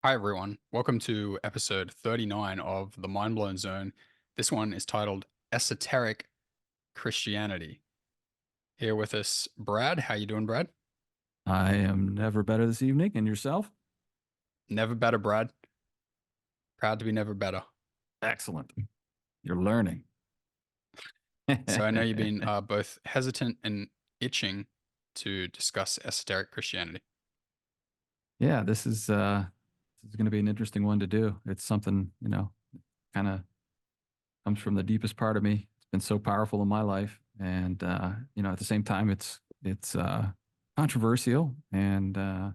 Hi, everyone. Welcome to episode 39 of the Mind Blown Zone. This one is titled Esoteric Christianity. Here with us, Brad. How you doing, Brad? I am never better this evening. And yourself? Never better, Brad. Proud to be never better. Excellent. You're learning. So I know you've been both hesitant and itching to discuss esoteric Christianity. Yeah, this is going to be an interesting one to do. It's something, kind of comes from the deepest part of me. It's been so powerful in my life. And at the same time it's controversial and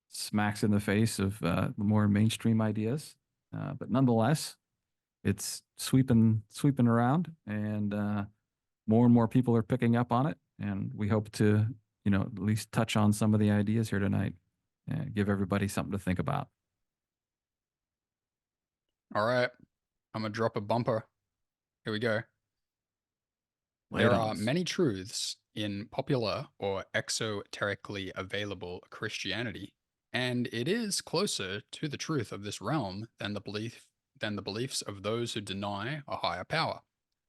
smacks in the face of the more mainstream ideas. But nonetheless, it's sweeping around and more and more people are picking up on it, and we hope to, at least touch on some of the ideas here tonight and give everybody something to think about. All right, I'm going to drop a bumper. Here we go. Lay it There on are us. many truths in popular or exoterically available Christianity, and it is closer to the truth of this realm than the beliefs of those who deny a higher power.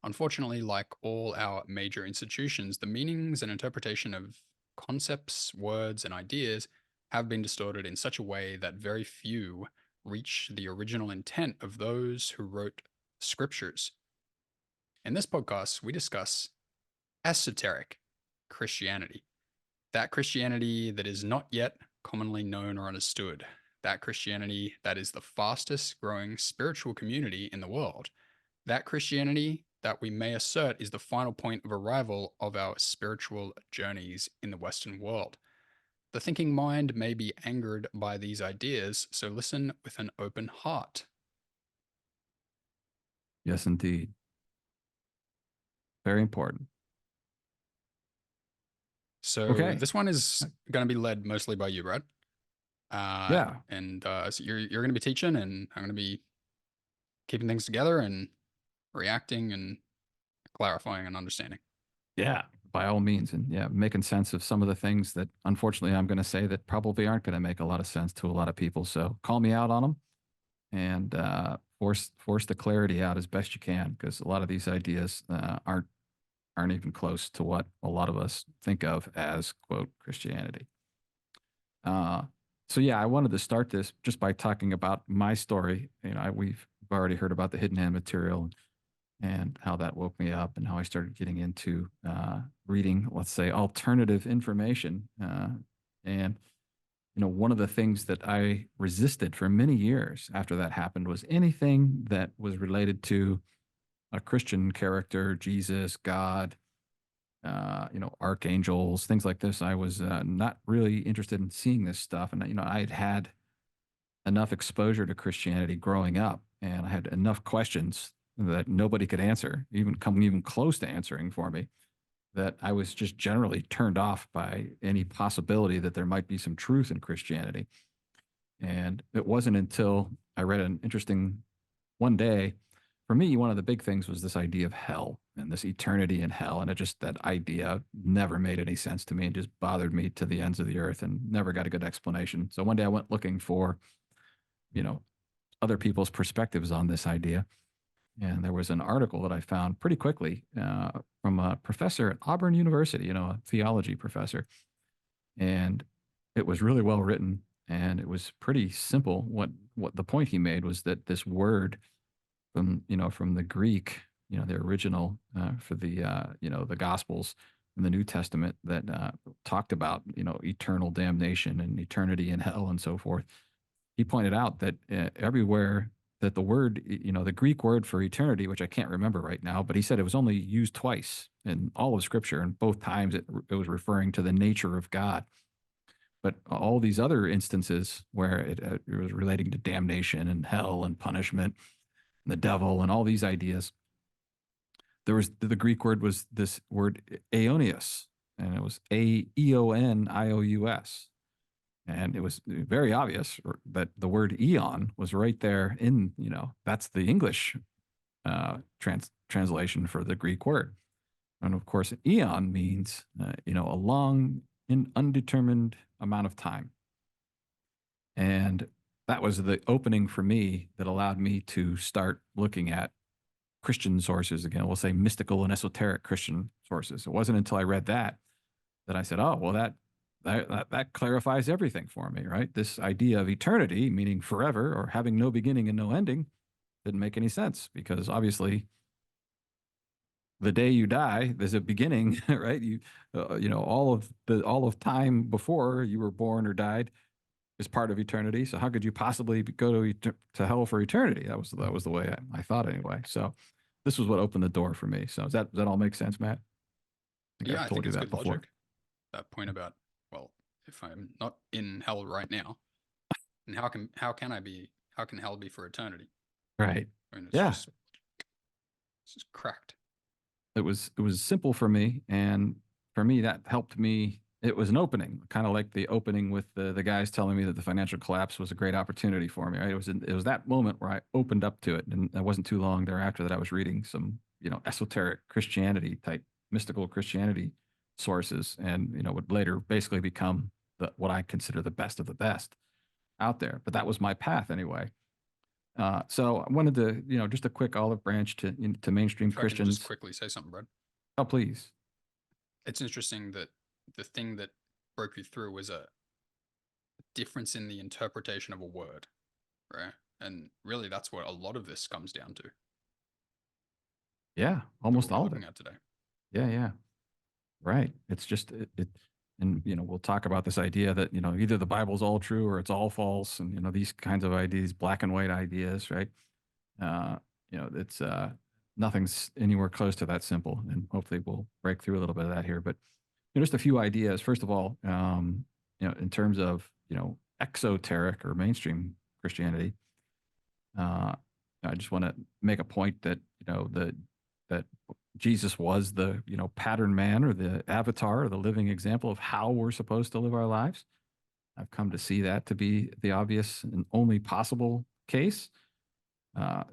Unfortunately, like all our major institutions, the meanings and interpretation of concepts, words, and ideas have been distorted in such a way that very few reach the original intent of those who wrote scriptures. In this podcast, we discuss esoteric Christianity, that Christianity that is not yet commonly known or understood, that Christianity that is the fastest growing spiritual community in the world, that Christianity that we may assert is the final point of arrival of our spiritual journeys in the Western world. The thinking mind may be angered by these ideas, so listen with an open heart. Yes, indeed. Very important. So Okay. this one is going to be led mostly by you, Brad. Yeah. So you're going to be teaching, and I'm going to be keeping things together and reacting and clarifying and understanding. Yeah. By all means. And yeah, making sense of some of the things that unfortunately I'm going to say that probably aren't going to make a lot of sense to a lot of people. So call me out on them and force the clarity out as best you can, because a lot of these ideas aren't even close to what a lot of us think of as, quote, Christianity. Uh, so yeah, I wanted to start this just by talking about my story. We've already heard about the hidden hand material and how that woke me up, and how I started getting into reading, let's say, alternative information. And one of the things that I resisted for many years after that happened was anything that was related to a Christian character, Jesus, God, archangels, things like this. I was not really interested in seeing this stuff. And, I had had enough exposure to Christianity growing up, and I had enough questions that nobody could answer, even come even close to answering for me, that I was just generally turned off by any possibility that there might be some truth in Christianity. And it wasn't until I read an interesting one day, for me, one of the big things was this idea of hell and this eternity in hell. And that idea never made any sense to me and just bothered me to the ends of the earth and never got a good explanation. So one day I went looking for, you know, other people's perspectives on this idea. And there was an article that I found pretty quickly from a professor at Auburn University, a theology professor. And it was really well written, and it was pretty simple. What the point he made was that this word from the Greek, the original for the Gospels in the New Testament that talked about eternal damnation and eternity in hell and so forth. He pointed out that everywhere that the word, the Greek word for eternity, which I can't remember right now, but he said it was only used twice in all of Scripture, and both times it was referring to the nature of God. But all these other instances where it was relating to damnation and hell and punishment and the devil and all these ideas, there was the Greek word was this word aeonios, and it was Aeonious. And it was very obvious that the word eon was right there in, that's the English translation for the Greek word. And of course, eon means, a long, undetermined amount of time. And that was the opening for me that allowed me to start looking at Christian sources again. We'll say mystical and esoteric Christian sources. It wasn't until I read that I said, oh, well, that clarifies everything for me, right? This idea of eternity, meaning forever or having no beginning and no ending, didn't make any sense because obviously the day you die, there's a beginning, right? All of time before you were born or died is part of eternity. So how could you possibly go to hell for eternity? That was the way I thought anyway. So this was what opened the door for me. So does that all make sense, Matt? I think Yeah, I've I told think you it's that good before. logic. That point about, well, if I'm not in hell right now, and how can hell be for eternity? Right. I mean, Yeah. it's just cracked. It was simple for me, and for me that helped me. It was an opening, kind of like the opening with the guys telling me that the financial collapse was a great opportunity for me. Right? It was that moment where I opened up to it, and it wasn't too long thereafter that I was reading some esoteric Christianity type mystical Christianity sources, and would later basically become what I consider the best of the best out there. But that was my path anyway. So I wanted to, just a quick olive branch to mainstream If I can just Christians. quickly say something, Brad, Oh, please. it's interesting that the thing that broke you through was a difference in the interpretation of a word, right? And really, that's what a lot of this comes down to Yeah, that we'll almost be all of it. looking at today. Yeah, yeah, right. It's just and we'll talk about this idea that either the Bible's all true or it's all false, and these kinds of ideas, black and white ideas, right? Uh, it's nothing's anywhere close to that simple, and hopefully we'll break through a little bit of that here. But just a few ideas. First of all, in terms of exoteric or mainstream Christianity, uh, I just want to make a point that that Jesus was the pattern man or the avatar or the living example of how we're supposed to live our lives. I've come to see that to be the obvious and only possible case.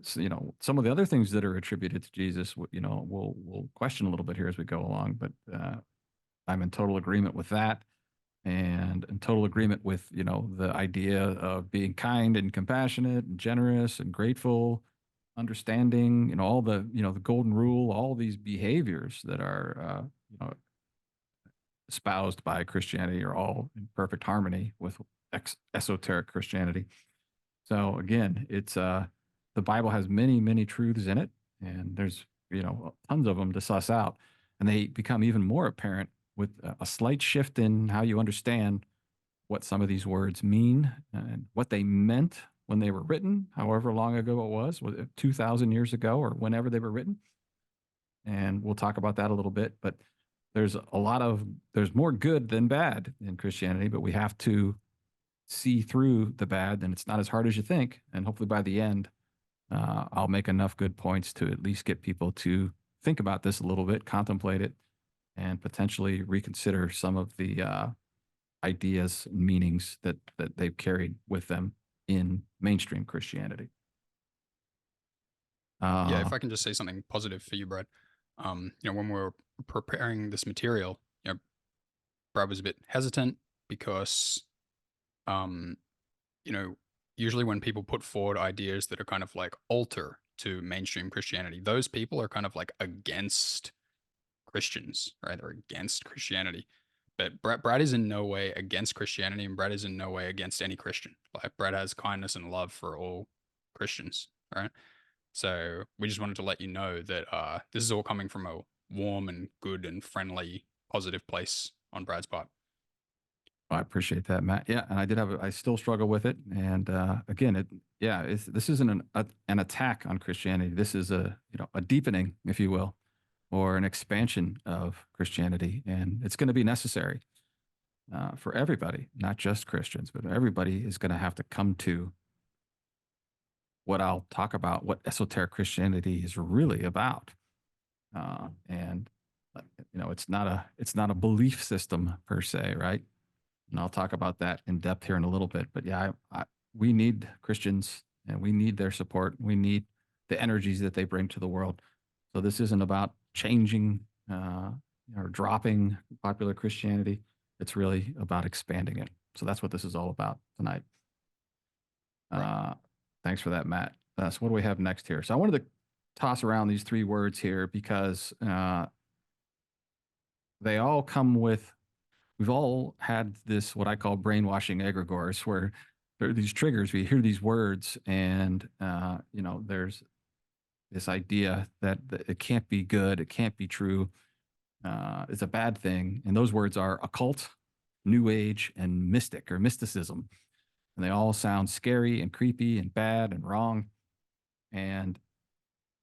So, some of the other things that are attributed to Jesus, we'll question a little bit here as we go along, but I'm in total agreement with that, and in total agreement with the idea of being kind and compassionate and generous and grateful, understanding, all the golden rule, all these behaviors that are espoused by Christianity are all in perfect harmony with esoteric Christianity. So again, it's the Bible has many truths in it, and there's tons of them to suss out, and they become even more apparent with a slight shift in how you understand what some of these words mean and what they meant when they were written, however long ago it was it 2,000 years ago or whenever they were written. And we'll talk about that a little bit. But there's more good than bad in Christianity, but we have to see through the bad, and it's not as hard as you think. And hopefully by the end, I'll make enough good points to at least get people to think about this a little bit, contemplate it, and potentially reconsider some of the ideas and meanings that they've carried with them in mainstream Christianity. Yeah, Uh, if I can just say something positive for you, Brad. When we are preparing this material, Brad was a bit hesitant because, um, you know, usually when people put forward ideas that are kind of like alter to mainstream Christianity, those people are kind of like against Christians, right? They're against Christianity. But Brad is in no way against Christianity, and Brad is in no way against any Christian. Like Brad has kindness and love for all Christians, right? So we just wanted to let you know that this is all coming from a warm and good and friendly, positive place on Brad's part. I appreciate that, Matt. Yeah, and I still struggle with it. And again, this isn't an attack on Christianity. This is a deepening, if you will, or an expansion of Christianity, and it's going to be necessary for everybody, not just Christians, but everybody is going to have to come to what I'll talk about, what esoteric Christianity is really about. And it's not a belief system per se, right? And I'll talk about that in depth here in a little bit. But yeah, we need Christians, and we need their support. We need the energies that they bring to the world. So this isn't about changing or dropping popular Christianity. It's really about expanding it. So that's what this is all about tonight. Right. Uh, Thanks for that, Matt. So what do we have next here? So I wanted to toss around these three words here because they all come with, we've all had this, what I call brainwashing egregores, where there are these triggers. We hear these words, and, there's this idea that it can't be good, it can't be true, it's a bad thing. And those words are occult, new age, and mystic or mysticism. And they all sound scary and creepy and bad and wrong. And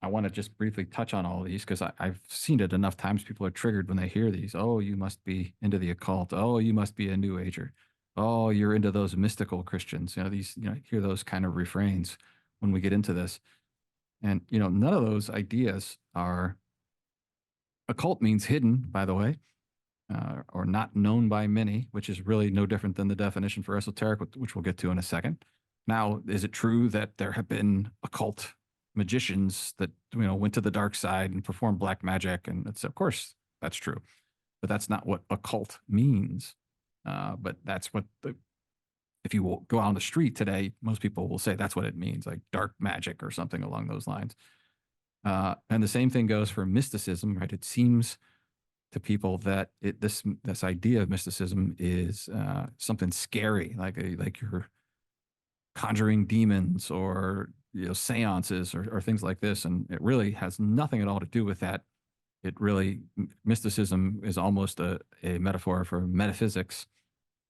I want to just briefly touch on all of these because I've seen it enough times. People are triggered when they hear these. Oh, you must be into the occult. Oh, you must be a new ager. Oh, you're into those mystical Christians. Hear those kind of refrains when we get into this. And, none of those ideas are, occult means hidden, by the way, or not known by many, which is really no different than the definition for esoteric, which we'll get to in a second. Now, is it true that there have been occult magicians that went to the dark side and performed black magic? And it's, of course, that's true, but that's not what occult means. But that's what if you go out on the street today, most people will say that's what it means, like dark magic or something along those lines. And the same thing goes for mysticism, right? It seems to people that this idea of mysticism is something scary, like you're conjuring demons or seances or things like this, and it really has nothing at all to do with that. It really mysticism is almost a metaphor for metaphysics.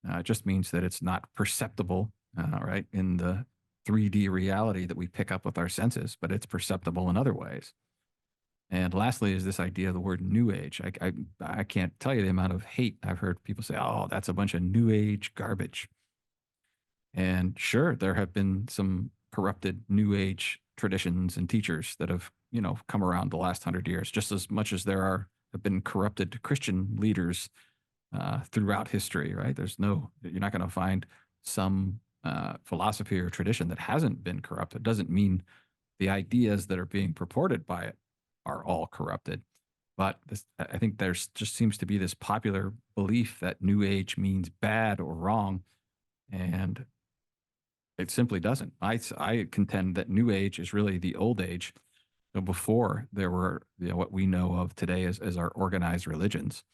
It just means that it's not perceptible, right, in the 3D reality that we pick up with our senses, but it's perceptible in other ways. And lastly, is this idea of the word new age. I can't tell you the amount of hate I've heard people say, oh, that's a bunch of new age garbage. And sure, there have been some corrupted new age traditions and teachers that have, come around the last 100 years, just as much as have been corrupted Christian leaders throughout history, right? You're not going to find some philosophy or tradition that hasn't been corrupted. It doesn't mean the ideas that are being purported by it are all corrupted. But I think there's just seems to be this popular belief that New Age means bad or wrong, and it simply doesn't. I contend that New Age is really the old age, before there were what we know of today as our organized religions.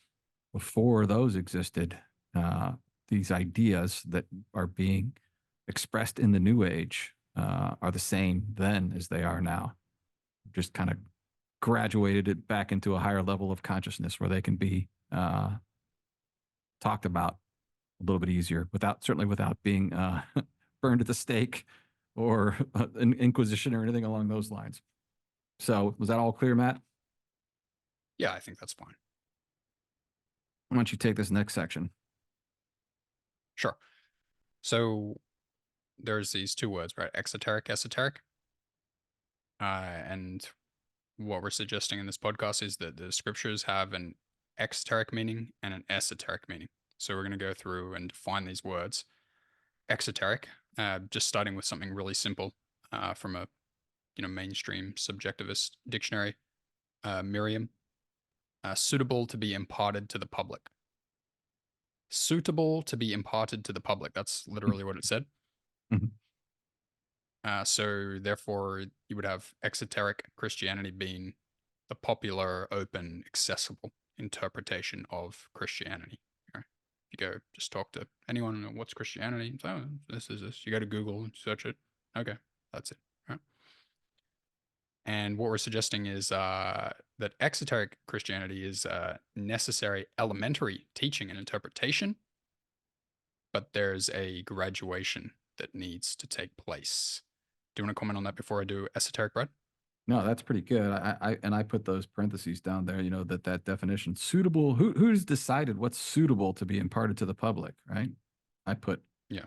Before those existed, uh, these ideas that are being expressed in the New Age are the same then as they are now. Just kind of graduated it back into a higher level of consciousness where they can be talked about a little bit easier certainly without being burned at the stake or an inquisition or anything along those lines. So was that all clear, Matt? Yeah, I think that's fine. Why don't you take this next section? Sure. So there's these two words, right? Exoteric, esoteric. And what we're suggesting in this podcast is that the scriptures have an exoteric meaning and an esoteric meaning. So we're going to go through and define these words. Exoteric, just starting with something really simple from a mainstream subjectivist dictionary, Merriam, suitable to be imparted to the public. Suitable to be imparted to the public. That's literally what it said. Mhm. So therefore, you would have exoteric Christianity being the popular, open, accessible interpretation of Christianity. You know, if you go just talk to anyone, what's Christianity? Oh, this is this. You go to Google and search it. Okay, that's it. Right? And what we're suggesting is that exoteric Christianity is necessary elementary teaching and interpretation, but there's a graduation that needs to take place. Do you want to comment on that before I do esoteric, Brad? No, that's pretty good. I put those parentheses down there. That definition suitable. Who's decided what's suitable to be imparted to the public, right? I put Yeah.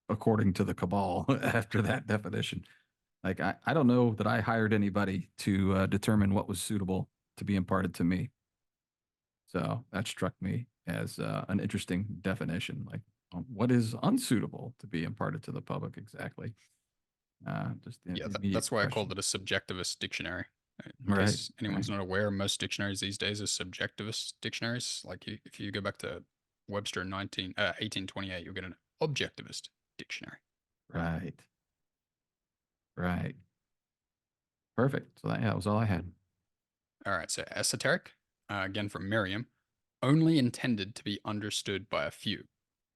according to the cabal after that definition. Like I don't know that I hired anybody to determine what was suitable to be imparted to me. So that struck me as an interesting definition. Like, what is unsuitable to be imparted to the public exactly? Just the Yeah, immediate that's why I called question. it a subjectivist dictionary. In Right, case right, anyone's not aware, most dictionaries these days are subjectivist dictionaries. Like if you go back to Webster 1828, you'll get an objectivist dictionary. right. Right. Perfect. So that was all I had. All right, so esoteric, again from Merriam, only intended to be understood by a few.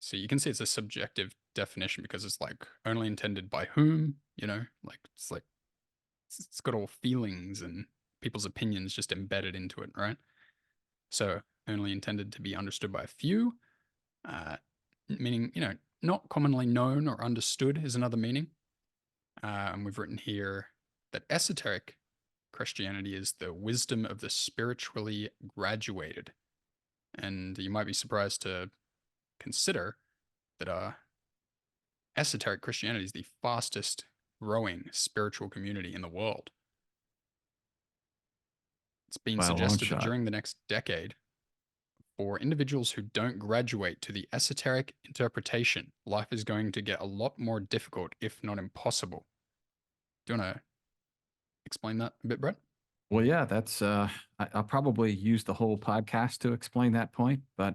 So you can see it's a subjective definition because it's like only intended by whom, like it's got all feelings and people's opinions just embedded into it, right? So only intended to be understood by a few, uh, meaning, not commonly known or understood is another meaning. And we've written here that esoteric Christianity is the wisdom of the spiritually graduated. And you might be surprised to consider that esoteric Christianity is the fastest growing spiritual community in the world. It's been By a long suggested that shot. during the next decade, for individuals who don't graduate to the esoteric interpretation, life is going to get a lot more difficult, if not impossible. Do you want to explain that a bit, Brett? Well, yeah, that's I'll probably use the whole podcast to explain that point, but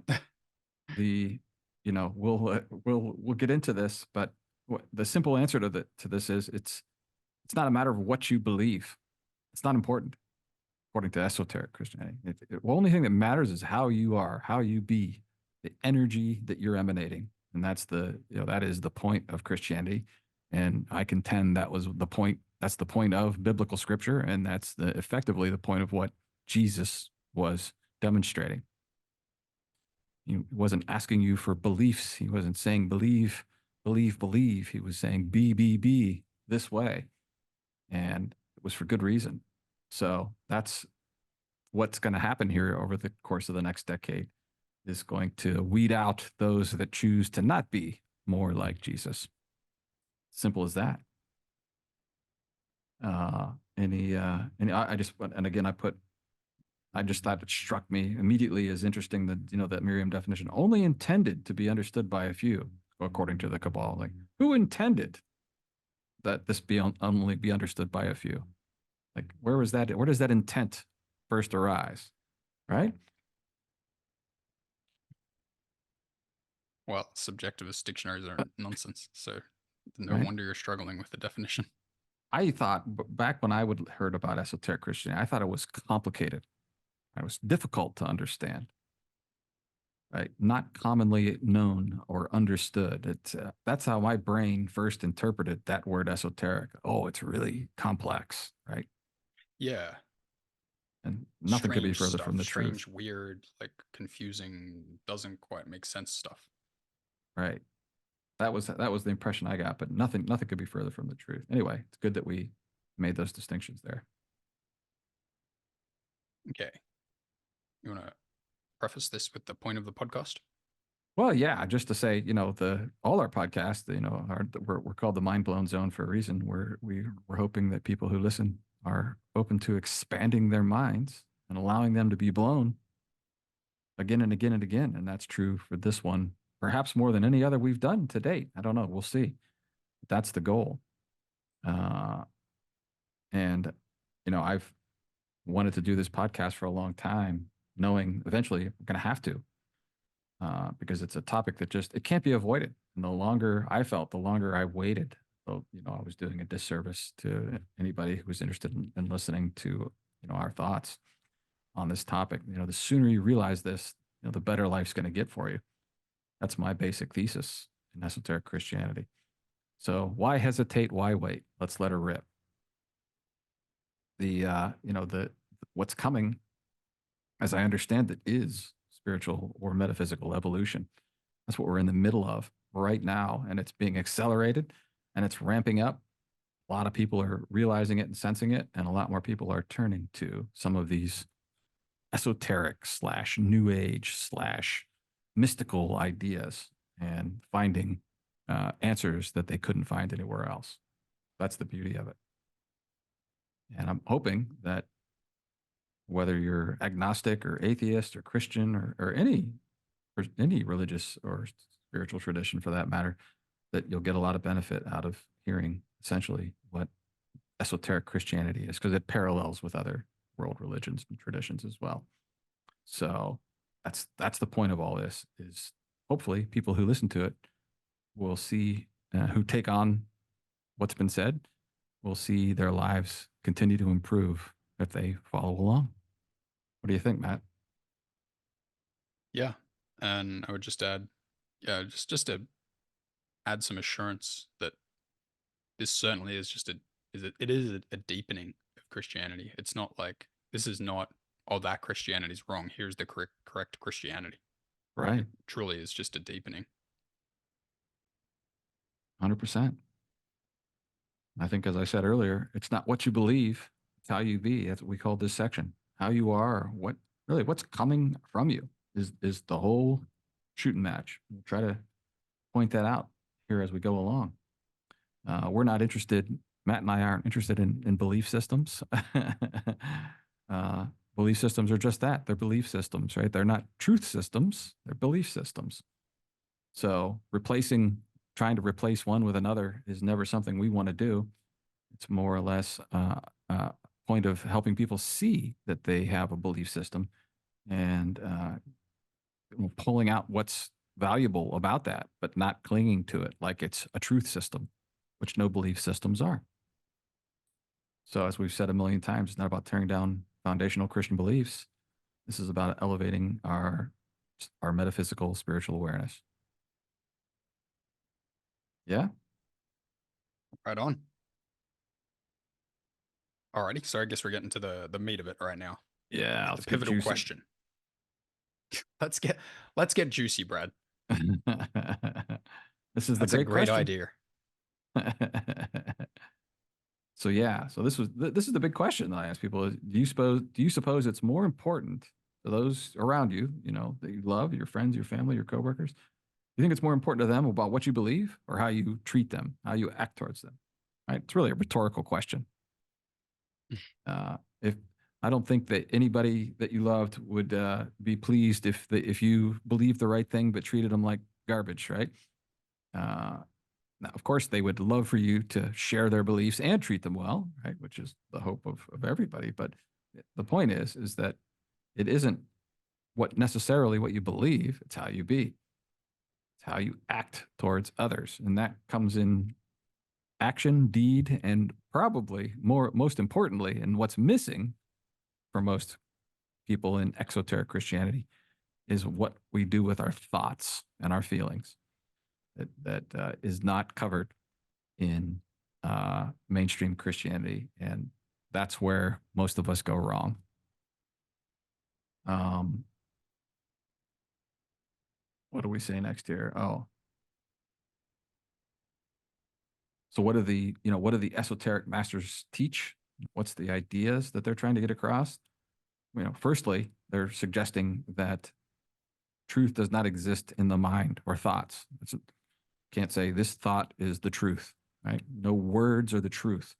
the we'll get into this, but the simple answer to this is it's not a matter of what you believe. It's not important according to esoteric Christianity. The only thing that matters is how you are, how you be, the energy that you're emanating, and that is the point of Christianity. And I contend that was the point. That's the point of biblical scripture, and that's effectively the point of what Jesus was demonstrating. He wasn't asking you for beliefs. He wasn't saying believe, believe, believe. He was saying be this way, and it was for good reason. So that's what's going to happen here over the course of the next decade is going to weed out those that choose to not be more like Jesus. Simple as that. I just, and again, I just thought it struck me immediately as interesting that, that Miriam definition only intended to be understood by a few, according to the Cabal. Like, who intended that this be only be understood by a few? Like, where was that? Where does that intent first arise? Right? Well, subjectivist dictionaries are nonsense, so no Right? wonder you're struggling with the definition. I thought back when I would heard about esoteric Christianity, I thought it was complicated. It was difficult to understand, right? Not commonly known or understood. That's how my brain first interpreted that word esoteric. Oh, it's really complex, right? Yeah, And nothing could be strange further stuff, from the truth, strange, weird, like confusing, doesn't quite make sense stuff. right? That was the impression I got, but nothing could be further from the truth. Anyway, it's good that we made those distinctions there. Okay, you want to preface this with the point of the podcast? Well, yeah, just to say, the all our podcasts, we're called the Mind Blown Zone for a reason. We're hoping that people who listen are open to expanding their minds and allowing them to be blown again and again and again. And that's true for this one, perhaps more than any other we've done to date. I don't know. We'll see. That's the goal. Uh, and I've wanted to do this podcast for a long time, knowing eventually we're going to have to. Because it's a topic that it can't be avoided. And the longer the longer I waited, I was doing a disservice to anybody who was interested in listening to, our thoughts on this topic. The sooner you realize this, the better life's going to get for you. That's my basic thesis in esoteric Christianity. So why hesitate? Why wait? Let's let her rip. The what's coming, as I understand it, is spiritual or metaphysical evolution. That's what we're in the middle of right now. And it's being accelerated and it's ramping up. A lot of people are realizing it and sensing it. And a lot more people are turning to some of these esoteric slash new age slash mystical ideas and finding answers that they couldn't find anywhere else. That's the beauty of it. And I'm hoping that whether you're agnostic or atheist or Christian or any religious or spiritual tradition for that matter, that you'll get a lot of benefit out of hearing essentially what esoteric Christianity is, because it parallels with other world religions and traditions as well. So that's the point of all this is hopefully people who listen to it will see who take on what's been said will see their lives continue to improve if they follow along. What do you think, Matt? Yeah. And I would just add, yeah, just to add some assurance that this certainly is just it is a deepening of Christianity. It's not like this is not, oh, that Christianity is wrong. Here's the correct Christianity. Right. It truly is just a deepening. 100%. I think, as I said earlier, it's not what you believe, it's how you be. That's what we call this section. How you are, what's coming from you is the whole shooting match. We'll try to point that out here as we go along. We're not interested, Matt and I aren't interested in belief systems. uh, Belief systems are just that. They're belief systems, right? They're not truth systems, they're belief systems. So trying to replace one with another is never something we want to do. It's more or less a point of helping people see that they have a belief system and pulling out what's valuable about that, but not clinging to it like it's a truth system, which no belief systems are. So, as we've said a million times, it's not about tearing down foundational Christian beliefs. This is about elevating our metaphysical spiritual awareness. Yeah. Right on. Alrighty. So I guess we're getting to the meat of it right now. Yeah. The Let's get pivotal juicy. question. Let's get juicy, Brad. This is the That's a great great question. idea. So yeah, so this is the big question that I ask people: do you suppose it's more important to those around you, that you love, your friends, your family, your coworkers? You think it's more important to them about what you believe or how you treat them, how you act towards them? Right? It's really a rhetorical question. If I don't think that anybody that you loved would be pleased if you believed the right thing but treated them like garbage, right? Uh, Now, of course, they would love for you to share their beliefs and treat them well, right? Which is the hope of everybody. But the point is that it isn't necessarily what you believe; it's how you be, it's how you act towards others, and that comes in action, deed, and probably most importantly, and what's missing for most people in exoteric Christianity is what we do with our thoughts and our feelings. That is not covered in mainstream Christianity, and that's where most of us go wrong. Um, what do we say next here? Oh, so what do the esoteric masters teach? What's the ideas that they're trying to get across? Firstly, they're suggesting that truth does not exist in the mind or thoughts. Can't say this thought is the truth, right? No words are the truth.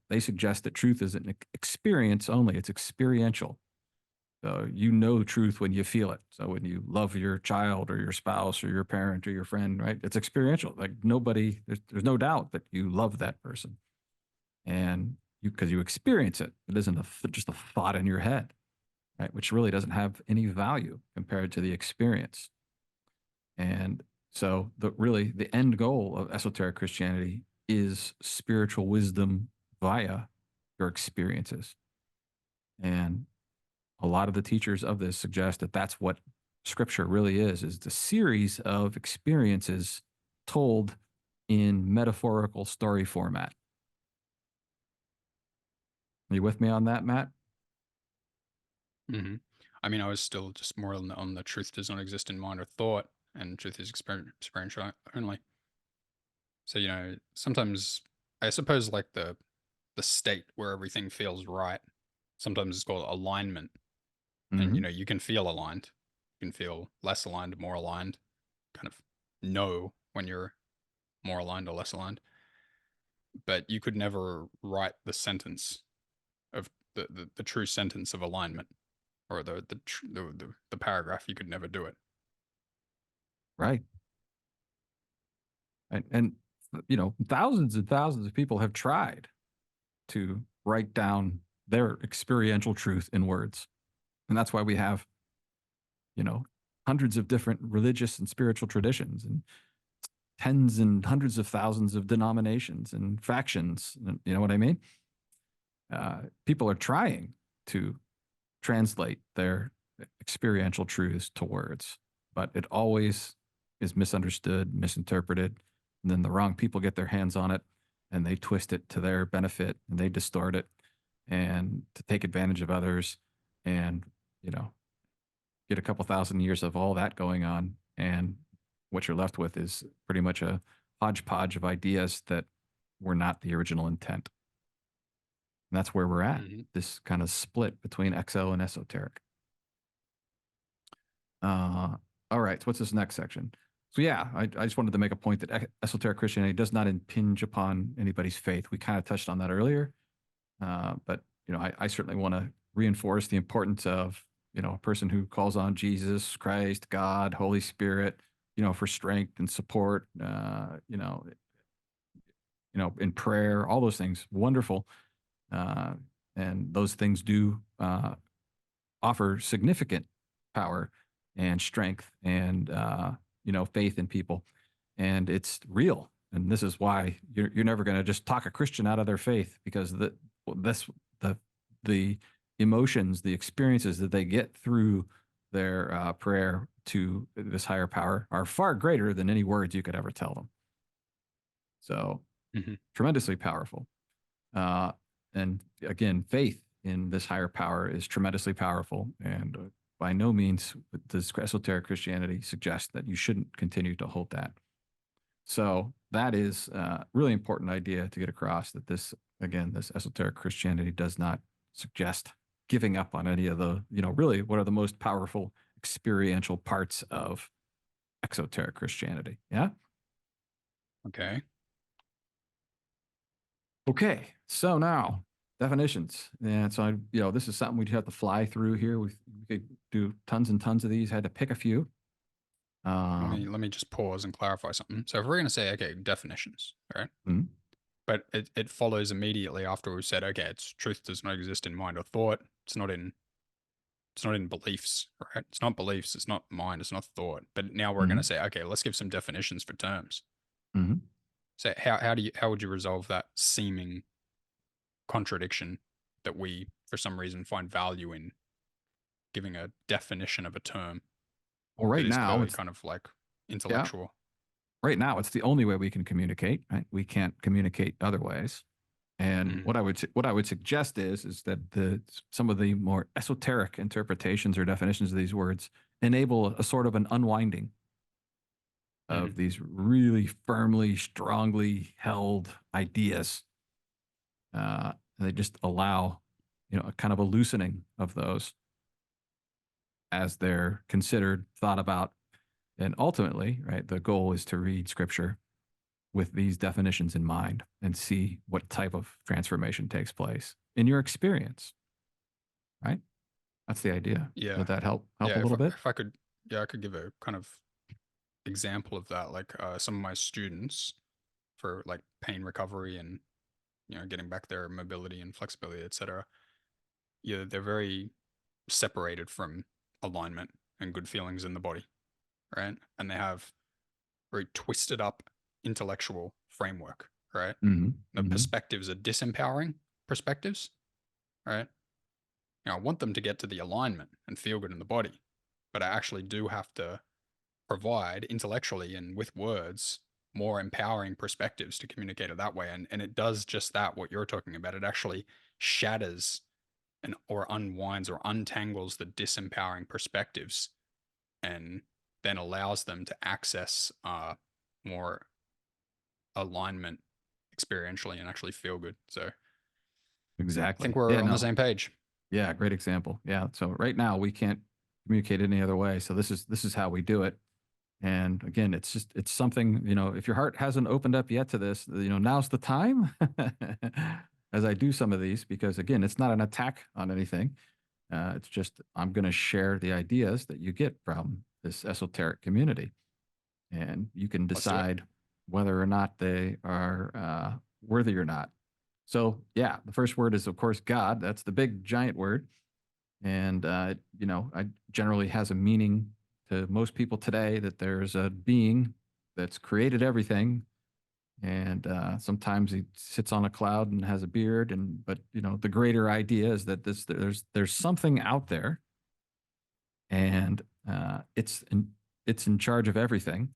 They suggest that truth is an experience only. It's experiential. So you know truth when you feel it. So when you love your child or your spouse or your parent or your friend, right? It's experiential. Like there's no doubt that you love that person, and because you experience it. It isn't just a thought in your head, right? Which really doesn't have any value compared to the experience. And so the end goal of esoteric Christianity is spiritual wisdom via your experiences. And a lot of the teachers of this suggest that that's what scripture really is the series of experiences told in metaphorical story format. Are you with me on that, Matt? Hmm. I mean, I was still just more on the truth does not exist in mind or thought, and truth is experiential only. So sometimes I suppose like the state where everything feels right. Sometimes it's called alignment, and Mm-hmm. you can feel aligned, you can feel less aligned, more aligned. Kind of know when you're more aligned or less aligned, but you could never write the sentence of the true sentence of alignment or the paragraph. You could never do it. Right. And thousands and thousands of people have tried to write down their experiential truth in words. And that's why we have, you know, hundreds of different religious and spiritual traditions. And tens and hundreds of thousands of denominations and factions. You know what I mean? People are trying to translate their experiential truths to words, but it always is misunderstood, misinterpreted, and then the wrong people get their hands on it and they twist it to their benefit and they distort it and to take advantage of others and, you know, get a couple thousand years of all that going on. And what you're left with is pretty much a hodgepodge of ideas that were not the original intent. And that's where we're at, Hmm. this kind of split between exo and esoteric. All right, so what's this next section? So yeah, I just wanted to make a point that esoteric Christianity does not impinge upon anybody's faith. We kind of touched on that earlier, but you know, I certainly want to reinforce the importance of, you know, a person who calls on Jesus Christ, God, Holy Spirit, you know, for strength and support. In prayer, all those things, wonderful, uh, and those things do offer significant power and strength and faith in people, and it's real. And this is why you're never going to just talk a Christian out of their faith, because the emotions, the experiences that they get through their prayer to this higher power are far greater than any words you could ever tell them. So Hmm. tremendously powerful. Uh, and again, faith in this higher power is tremendously powerful. And by no means does esoteric Christianity suggest that you shouldn't continue to hold that. So that is a really important idea to get across, that this, again, this esoteric Christianity does not suggest giving up on any of the, really what are the most powerful experiential parts of exoteric Christianity. Yeah. Okay. Okay, so now definitions. And so, this is something we'd have to fly through here. We could do tons and tons of these. Had to pick a few. Um, Let me just pause and clarify something. So if we're going to say, okay, definitions, right? mm, But it follows immediately after we've said, okay, it's truth does not exist in mind or thought. It's not in beliefs, right? It's not beliefs, it's not mind, it's not thought. But now we're going to mm, say, okay, let's give some definitions for terms. mm. So how would you resolve that seeming contradiction that we for some reason find value in giving a definition of a term Well, that right is now clearly it's kind of like yeah. intellectual? Right now it's the only way we can communicate. Right? We can't communicate other ways. And Hmm. what I would suggest is that some of the more esoteric interpretations or definitions of these words enable a sort of an unwinding Hmm. of these really firmly, strongly held ideas. They just allow, a kind of a loosening of those as they're considered, thought about, and ultimately, right, the goal is to read scripture with these definitions in mind and see what type of transformation takes place in your experience, right? That's the idea. Yeah. Would that help a Yeah. little bit? If I could, yeah, I could give a kind of example of that. Like some of my students for like pain recovery and getting back their mobility and flexibility, etc. Yeah, they're very separated from alignment and good feelings in the body, right? And they have very twisted up intellectual framework, right? Mm-hmm. The Mm-hmm. perspectives are disempowering perspectives, right? I want them to get to the alignment and feel good in the body, but I actually do have to provide intellectually and with words more empowering perspectives to communicate it that way. And it does just that, what you're talking about. It actually shatters and or unwinds or untangles the disempowering perspectives and then allows them to access more alignment experientially and actually feel good. So I think Exactly. we're Yeah. on the No. same page. Yeah. Great example. Yeah. So right now we can't communicate any other way. So this is how we do it. And again, it's something, if your heart hasn't opened up yet to this, now's the time as I do some of these, because again, it's not an attack on anything. It's just, I'm going to share the ideas that you get from this esoteric community, and you can Let's do it. decide whether or not they are worthy or not. So yeah, the first word is of course God. That's the big giant word. And it generally has a meaning to most people today, that there's a being that's created everything. And sometimes he sits on a cloud and has a beard. And but the greater idea is that there's something out there, and it's in charge of everything,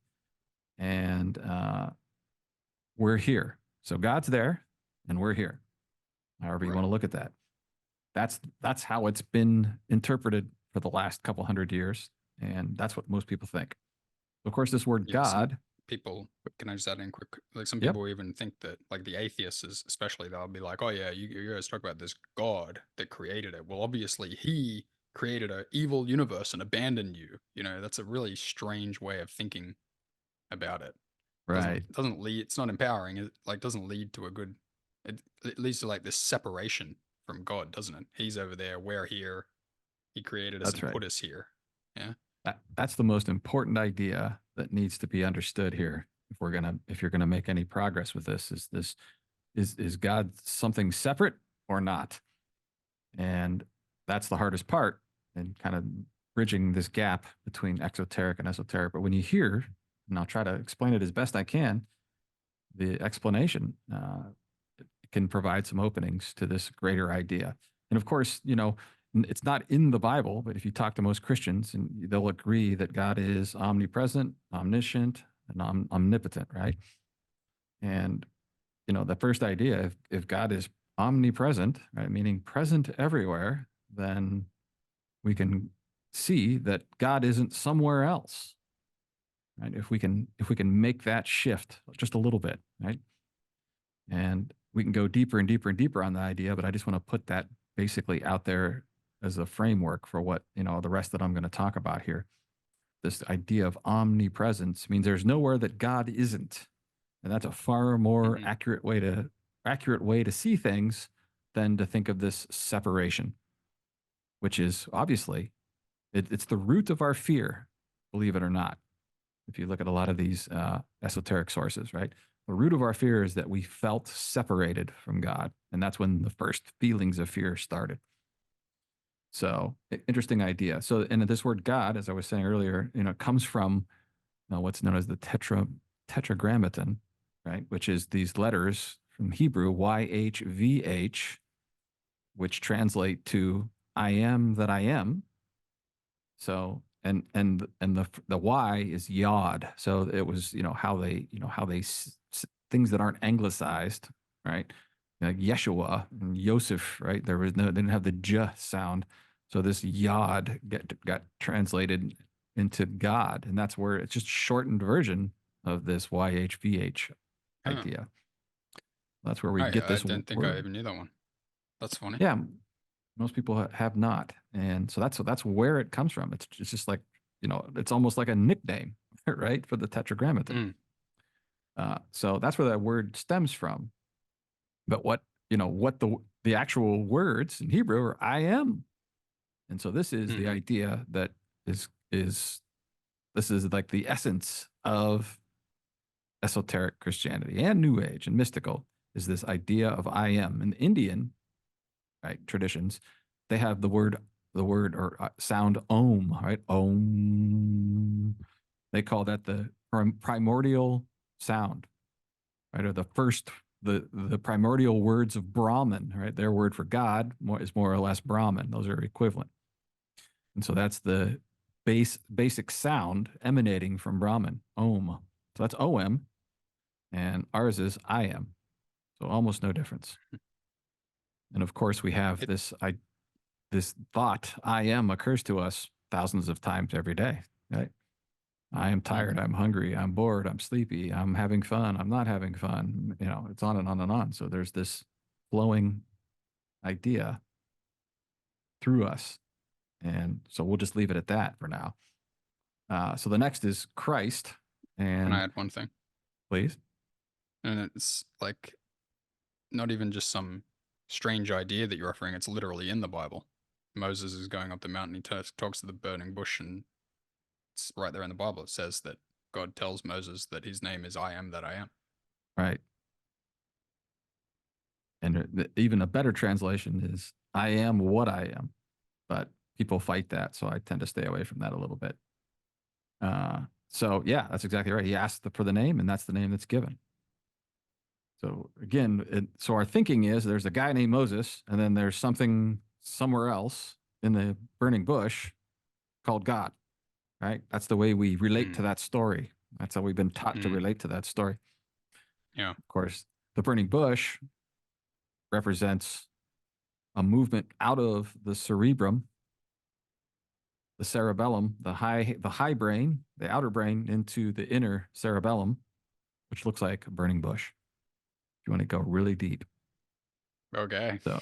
and we're here. So God's there, and we're here. However you Right. want to look at that. That's how it's been interpreted for the last couple hundred years, and that's what most people think. Of course, this word Yeah. Some God. people, can I just add in quick? Like some Yep. people even think that, like the atheists, especially, they'll be like, "Oh yeah, you guys talk about this God that created it. Well, obviously he created a evil universe and abandoned you. You know, that's a really strange way of thinking about it. Right. Doesn't lead. It's not empowering. It like doesn't lead to a good. It leads to like this separation from God, doesn't it? He's over there. We're here. He created us That's and right. put us here. Yeah. That's the most important idea that needs to be understood here. If you're gonna make any progress with this is God something separate or not? And that's the hardest part, and kind of bridging this gap between exoteric and esoteric. But when you hear, and I'll try to explain it as best I can, the explanation can provide some openings to this greater idea. And of course, it's not in the Bible, but if you talk to most Christians, and they'll agree that God is omnipresent, omniscient, and omnipotent, right? And the first idea, if God is omnipresent, right, meaning present everywhere, then we can see that God isn't somewhere else, right? If we can make that shift just a little bit, right? And we can go deeper and deeper and deeper on the idea, but I just want to put that basically out there as a framework for what, the rest that I'm going to talk about here. This idea of omnipresence means there's nowhere that God isn't. And that's a far more Hmm. accurate way to see things than to think of this separation, which is obviously it's the root of our fear, believe it or not. If you look at a lot of these esoteric sources, right? The root of our fear is that we felt separated from God. And that's when the first feelings of fear started. So interesting idea. So, and this word God, as I was saying earlier, comes from what's known as the tetragrammaton, right? Which is these letters from Hebrew, YHVH, which translate to I am that I am. So and the Y is Yod. So it was how they things that aren't anglicized, right? Like Yeshua and Yosef, right? They didn't have the J sound, so this Yod got translated into God, and that's where it's just shortened version of this YHVH Oh, idea. That's where we get I this don't think I word. even knew that one. That's funny. Yeah, most people have not, and so that's where it comes from. It's just like it's almost like a nickname, right, for the tetragrammaton. Mm, So that's where that word stems from. But what the actual words in Hebrew are I am, and so this is the hmm. idea that is this is like the essence of esoteric Christianity and New Age and mystical, is this idea of I am. In Indian, right, traditions, they have the word or sound om, right? Om. They call that the primordial sound, right? Or the first, the primordial words of Brahman, right? Their word for God is more or less Brahman. Those are equivalent. And so that's the basic sound emanating from Brahman, om. So that's om, and ours is I am. So almost no difference. And of course, we have It this thought I am occurs to us thousands of times every day, right? I am tired, mhm. I'm hungry, I'm bored, I'm sleepy, I'm having fun, I'm not having fun. It's on and on and on. So there's this flowing idea through us. And so we'll just leave it at that for now. So the next is Christ. Can I And add one thing? please. And it's like not even just some strange idea that you're offering. It's literally in the Bible. Moses is going up the mountain. He talks to the burning bush, and it's right there in the Bible. It says that God tells Moses that his name is I am that I am. Right. And even a better translation is I am what I am. But people fight that. So I tend to stay away from that a little bit. Uh, So yeah, that's exactly right. He asked for the name, and that's the name that's given. So again, so our thinking is there's a guy named Moses, and then there's something somewhere else in the burning bush called God, right? That's the way we relate to Mm, that story. That's how we've been taught to mm, relate to that story. yeah. Of course, the burning bush represents a movement out of the cerebrum, the cerebellum, the high brain, the outer brain into the inner cerebellum, which looks like a burning bush. If you want to go really deep. Okay. So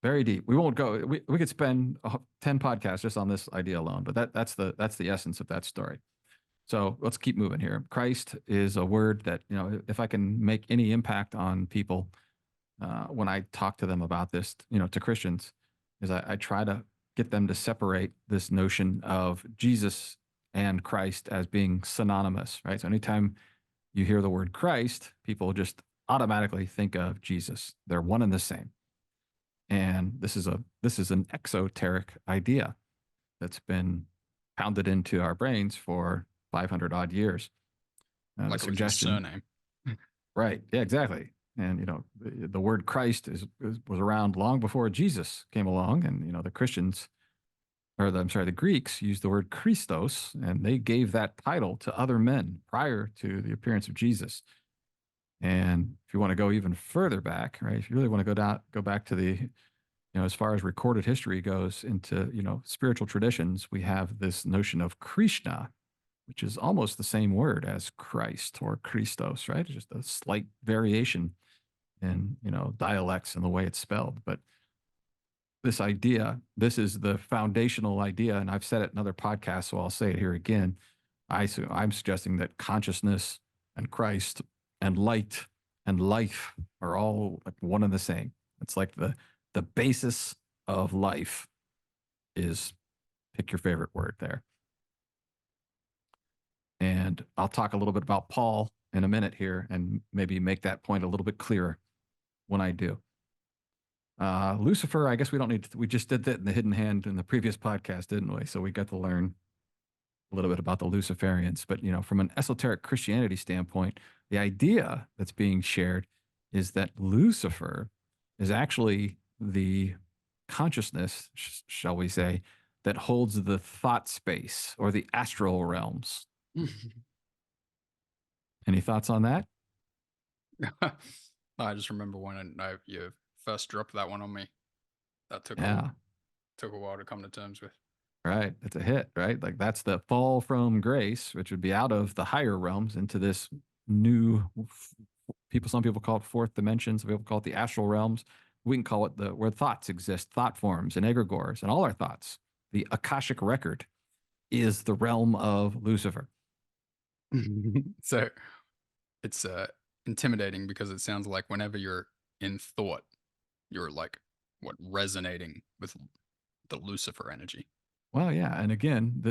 very deep. We won't go. We could spend 10 podcasts just on this idea alone, but that's the essence of that story. So let's keep moving here. Christ is a word that, if I can make any impact on people when I talk to them about this, to Christians, is I try to get them to separate this notion of Jesus and Christ as being synonymous, right? So anytime you hear the word Christ, people just automatically think of Jesus. They're one and the same. And this is an exoteric idea that's been pounded into our brains for 500 odd years. The Like it was your suggestion, surname. right? Yeah, exactly. And the word Christ was around long before Jesus came along, and the Christians, the Greeks used the word Christos, and they gave that title to other men prior to the appearance of Jesus. And if you want to go even further back, right? If you really want to go back to the as far as recorded history goes into, spiritual traditions, we have this notion of Krishna, which is almost the same word as Christ or Christos, right? It's just a slight variation in, dialects and the way it's spelled. But this is the foundational idea. And I've said it in other podcasts, so I'll say it here again. I'm suggesting that consciousness and Christ and light and life are all like one and the same. It's like the basis of life is, pick your favorite word there. And I'll talk a little bit about Paul in a minute here and maybe make that point a little bit clearer when I do. Lucifer, I guess we don't need to, we just did that in the hidden hand in the previous podcast, didn't we? So we got to learn a little bit about the Luciferians. But, from an esoteric Christianity standpoint, the idea that's being shared is that Lucifer is actually the consciousness, shall we say, that holds the thought space or the astral realms. Any thoughts on that? I just remember when you first dropped that one on me. That Yeah, took a while to come to terms with. right. It's a hit, right? Like that's the fall from grace, which would be out of the higher realms into this new some people call it fourth dimension, some people call it the astral realms. We can call it where thoughts exist, thought forms and egregores and all our thoughts. The Akashic record is the realm of Lucifer. So it's intimidating because it sounds like whenever you're in thought, you're like resonating with the Lucifer energy. Well, yeah, and again,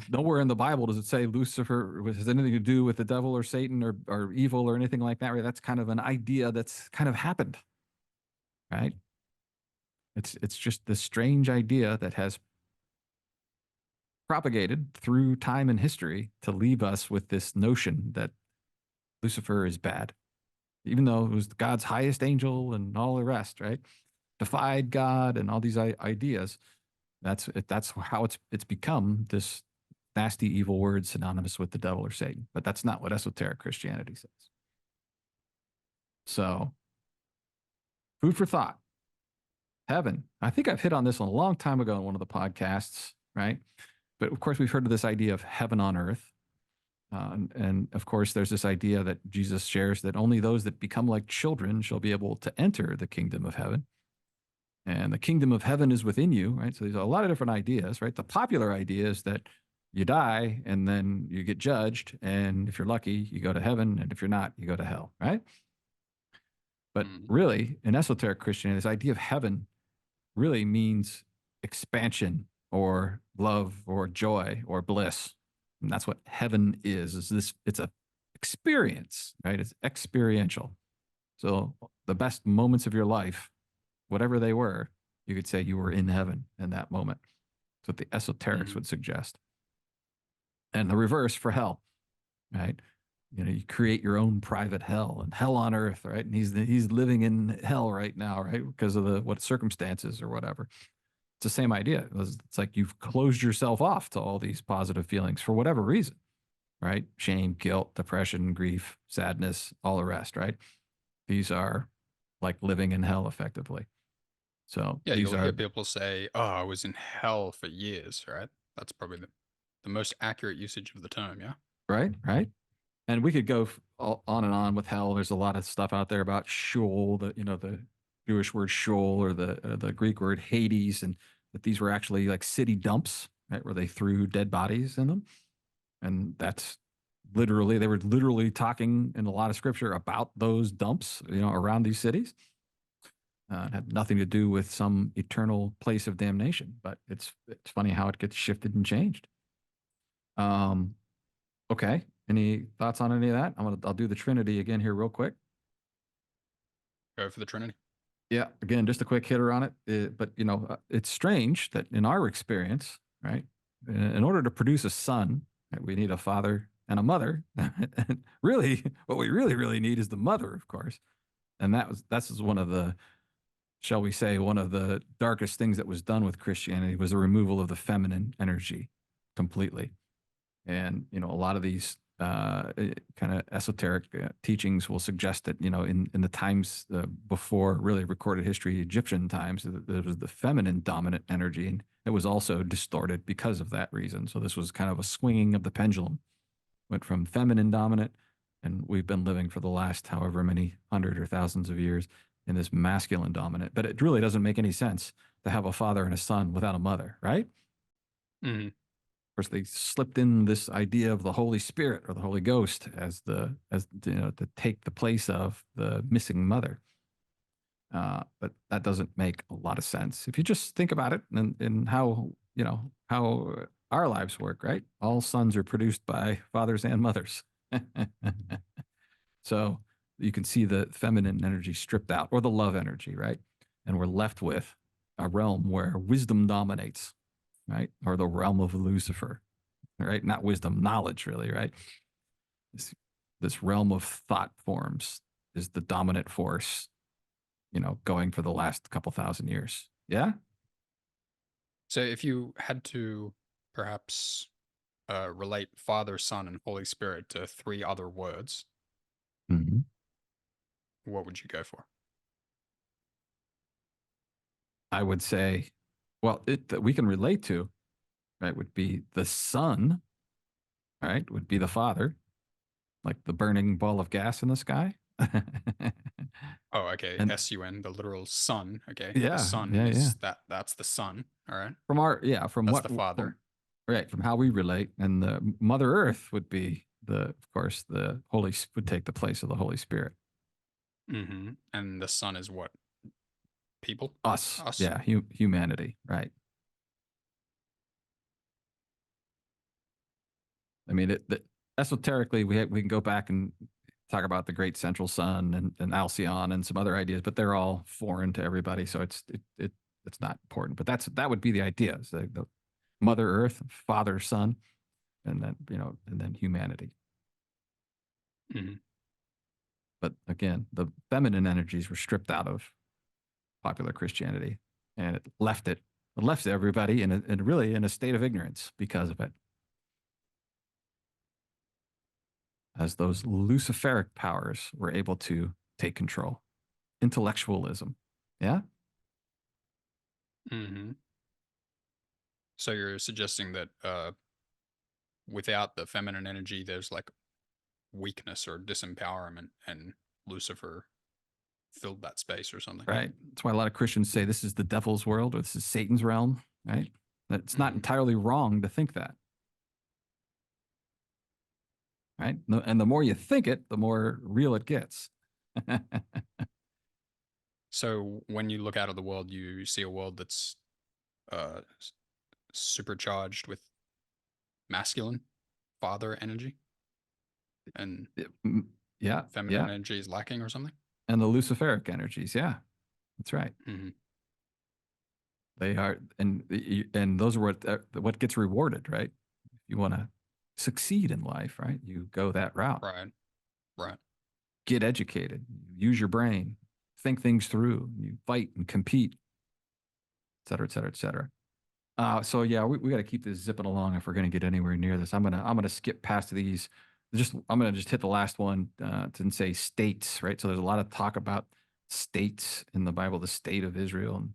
nowhere in the Bible does it say Lucifer has anything to do with the devil or Satan or evil or anything like that. Right? That's kind of an idea that's kind of happened, right? It's just this strange idea that has propagated through time and history to leave us with this notion that Lucifer is bad, even though it was God's highest angel and all the rest, right? Defied God and all these ideas. That's how it's become this nasty evil word synonymous with the devil or Satan. But that's not what esoteric Christianity says. So, food for thought. Heaven. I think I've hit on this one a long time ago in one of the podcasts, right? But of course, we've heard of this idea of heaven on earth. And of course, there's this idea that Jesus shares that only those that become like children shall be able to enter the kingdom of heaven. And the kingdom of heaven is within you, right? So there's a lot of different ideas, right? The popular idea is that you die and then you get judged. And if you're lucky, you go to heaven. And if you're not, you go to hell, right? But Mm. really, in esoteric Christianity, this idea of heaven really means expansion or love or joy or bliss. And that's what heaven is this, it's a experience, right? It's experiential. So the best moments of your life, whatever they were, you could say you were in heaven in that moment. That's what the esoterics Mm. would suggest. and the reverse for hell, right? You know, you create your own private hell and hell on earth, right? And he's living in hell right now, right? Because of the what circumstances or whatever. It's the same idea. It's like you've closed yourself off to all these positive feelings for whatever reason, right? Shame, guilt, depression, grief, sadness, all the rest, right? These are like living in hell effectively. So Yeah, these you'll hear are people say, "Oh, I was in hell for years," right? That's probably the most accurate usage of the term, yeah? right, right. And we could go on and on with hell. There's a lot of stuff out there about Sheol, the Jewish word Sheol or the Greek word Hades, and that these were actually like city dumps, right, where they threw dead bodies in them. And that's literally they were literally talking in a lot of scripture about those dumps, around these cities. It had nothing to do with some eternal place of damnation, but it's funny how it gets shifted and changed. Um, okay. Any thoughts on any of that? I'll do the Trinity again here real quick. Go for the Trinity. Yeah, again, just a quick hitter on it. But it's strange that in our experience, right, in order to produce a son, right, we need a father and a mother. And really, what we really, really need is the mother, of course. And that's one of the, shall we say, one of the darkest things that was done with Christianity was the removal of the feminine energy completely. And a lot of these kind of esoteric teachings will suggest that in the times before really recorded history, Egyptian times, there was the feminine dominant energy, and it was also distorted because of that reason. So this was kind of a swinging of the pendulum, went from feminine dominant, and we've been living for the last however many hundred or thousands of years in this masculine dominant. But it really doesn't make any sense to have a father and a son without a mother, right? Hmm. Course, they slipped in this idea of the Holy Spirit or the Holy Ghost as to take the place of the missing mother. But that doesn't make a lot of sense if you just think about it and how our lives work. Right, all sons are produced by fathers and mothers, so you can see the feminine energy stripped out or the love energy, right? And we're left with a realm where wisdom dominates, right, or the realm of Lucifer, right? Not wisdom, knowledge, really, right? This, this realm of thought forms is the dominant force, going for the last couple thousand years. Yeah. So if you had to perhaps relate Father, Son, and Holy Spirit to three other words, Mm-hmm. what would you go for? I would say, well, it that we can relate to, right, would be the sun, right, would be the father, like the burning ball of gas in the sky. Oh, okay. And S-U-N, the literal sun. Okay. The yeah, sun yeah, yeah. is that's the sun. All right. From That's what, the Father. from, right, from how we relate. And the Mother Earth would be of course, the would take the place of the Holy Spirit. Hmm. And the sun is what? People? Us, Us? yeah, humanity, right? I mean, esoterically, we can go back and talk about the Great Central Sun and Alcyon and some other ideas, but they're all foreign to everybody, so it's not important. But that would be the idea: is the Mother Earth, Father, Son, and then humanity. Hmm. But again, the feminine energies were stripped out of popular Christianity, and it left everybody really in a state of ignorance because of it. As those Luciferic powers were able to take control. Intellectualism. Yeah. Hmm. So you're suggesting that without the feminine energy, there's like weakness or disempowerment, and Lucifer filled that space or something. Right. That's why a lot of Christians say this is the devil's world or this is Satan's realm. Right. It's not Hmm. entirely wrong to think that. Right. And the more you think it, the more real it gets. So when you look out of the world, you see a world that's supercharged with masculine father energy, and Yeah. feminine Yeah. energy is lacking or something. And the Luciferic energies. Yeah. That's right. Hmm. They are, and those are what gets rewarded, right? If you want to succeed in life, right? You go that route. Right. Right. Get educated, use your brain, think things through, you fight and compete, et cetera, et cetera, et cetera. So yeah, we got to keep this zipping along if we're going to get anywhere near this. I'm gonna skip past these. I'm gonna just hit the last one to say states, right? So there's a lot of talk about states in the Bible, the state of Israel,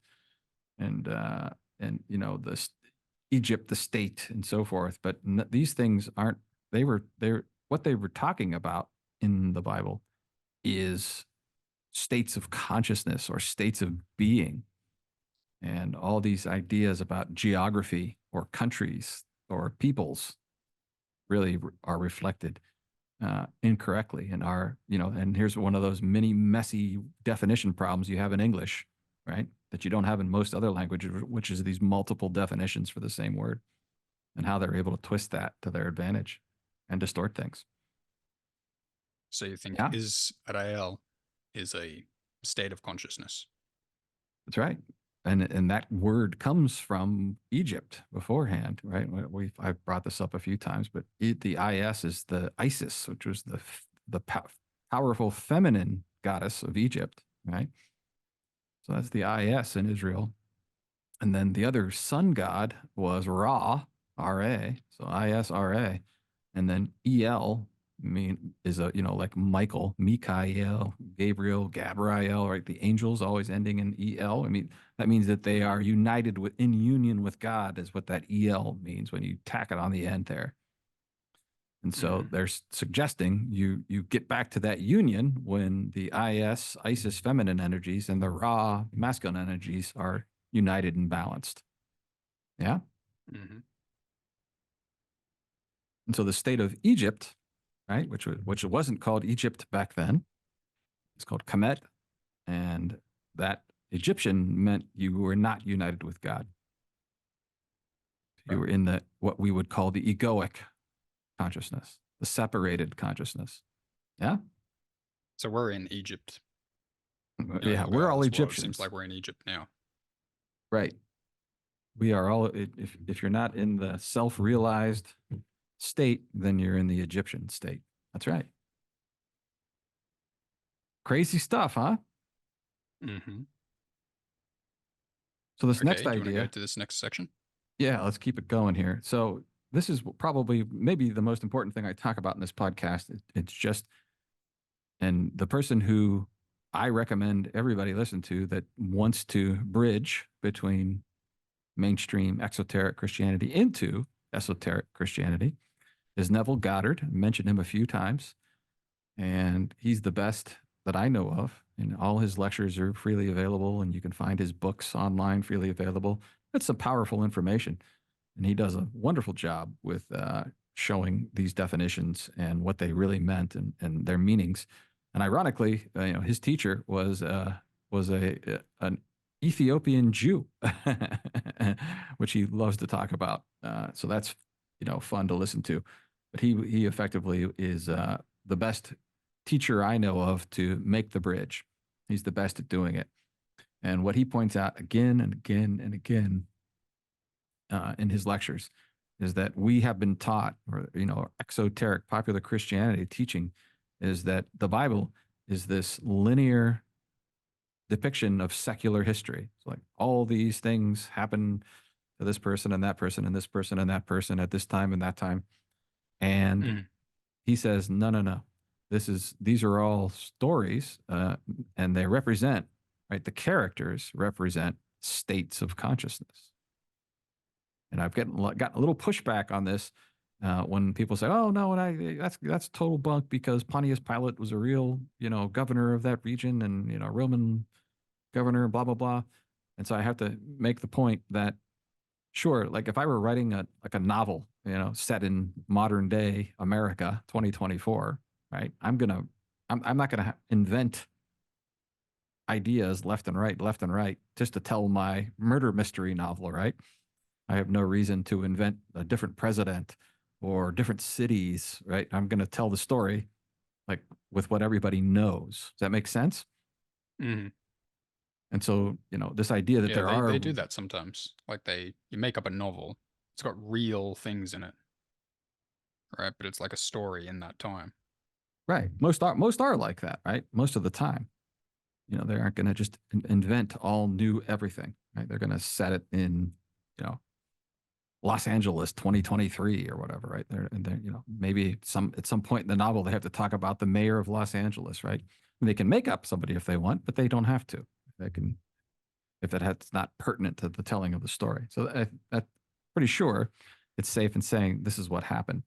and the Egypt, the state, and so forth. But these things aren't. They're what they were talking about in the Bible is states of consciousness or states of being, and all these ideas about geography or countries or peoples really are reflected incorrectly in and here's one of those many messy definition problems you have in English, right? That you don't have in most other languages, which is these multiple definitions for the same word and how they're able to twist that to their advantage and distort things. So you think Yeah, Israel is a state of consciousness? that's right. And that word comes from Egypt beforehand, right? I've brought this up a few times, but the is is the Isis, which was the powerful feminine goddess of Egypt, right? So that's the is in Israel. And then the other sun god was Ra, R-A, so ISRA. And then EL is like Michael, Mikael, Gabriel, Gabriel, right? The angels always ending in EL. I mean, that means that they are Mm-hmm. united in union with God, is what that EL means when you tack it on the end there. And so Mm-hmm. they're suggesting you get back to that union when the Isis feminine energies and the Ra masculine energies are united and balanced. Yeah. Mm-hmm. And so the state of Egypt, right, which wasn't called Egypt back then, it's called Kemet, and that Egyptian meant you were not united with God. You Right. were in the what we would call the egoic consciousness, the separated consciousness. Yeah, So we're in Egypt. yeah, we're all Well, it seems Egyptians, like we're in Egypt now. right? We are all. If you're not in the self-realized state, then you're in the Egyptian state. That's right. Crazy stuff, huh? Mm-hmm. So this next Okay. Do you want to go idea, to this next section? yeah, let's keep it going here. So this is probably maybe the most important thing I talk about in this podcast. It's just, and the person who I recommend everybody listen to that wants to bridge between mainstream exoteric Christianity into esoteric Christianity is Neville Goddard. I mentioned him a few times, and he's the best that I know of. And all his lectures are freely available, and you can find his books online freely available. It's some powerful information, and he does a wonderful job with showing these definitions and what they really meant and their meanings. And ironically, his teacher was an Ethiopian Jew, which he loves to talk about. So that's fun to listen to. But he effectively is the best teacher I know of to make the bridge. He's the best at doing it. And what he points out again and again and again in his lectures is that we have been taught, or exoteric popular Christianity teaching, is that the Bible is this linear depiction of secular history. It's like all these things happen to this person and that person and this person and that person at this time and that time. And Mm. he says, no, no, no. These are all stories, and they represent, right? The characters represent states of consciousness. And I've gotten a little pushback on this when people say, "Oh no, and that's total bunk because Pontius Pilate was a real governor of that region and Roman governor, blah blah blah." And so I have to make the point that sure, like if I were writing a novel, set in modern day America, 2024, right? I'm not gonna invent ideas left and right, just to tell my murder mystery novel, right? I have no reason to invent a different president or different cities, right? I'm going to tell the story like with what everybody knows. Does that make sense? Mm. And so, this idea that Yeah, there they are, do that sometimes. Like you make up a novel. It's got real things in it. right? But it's like a story in that time. Right. Most are like that, right? Most of the time. They aren't going to just invent all new everything, right? They're going to set it in, you know, Los Angeles 2023 or whatever, right? They're maybe at some point in the novel they have to talk about the mayor of Los Angeles, right? And they can make up somebody if they want, but they don't have to. They can, if that's not pertinent to the telling of the story. So I'm pretty sure it's safe in saying this is what happened.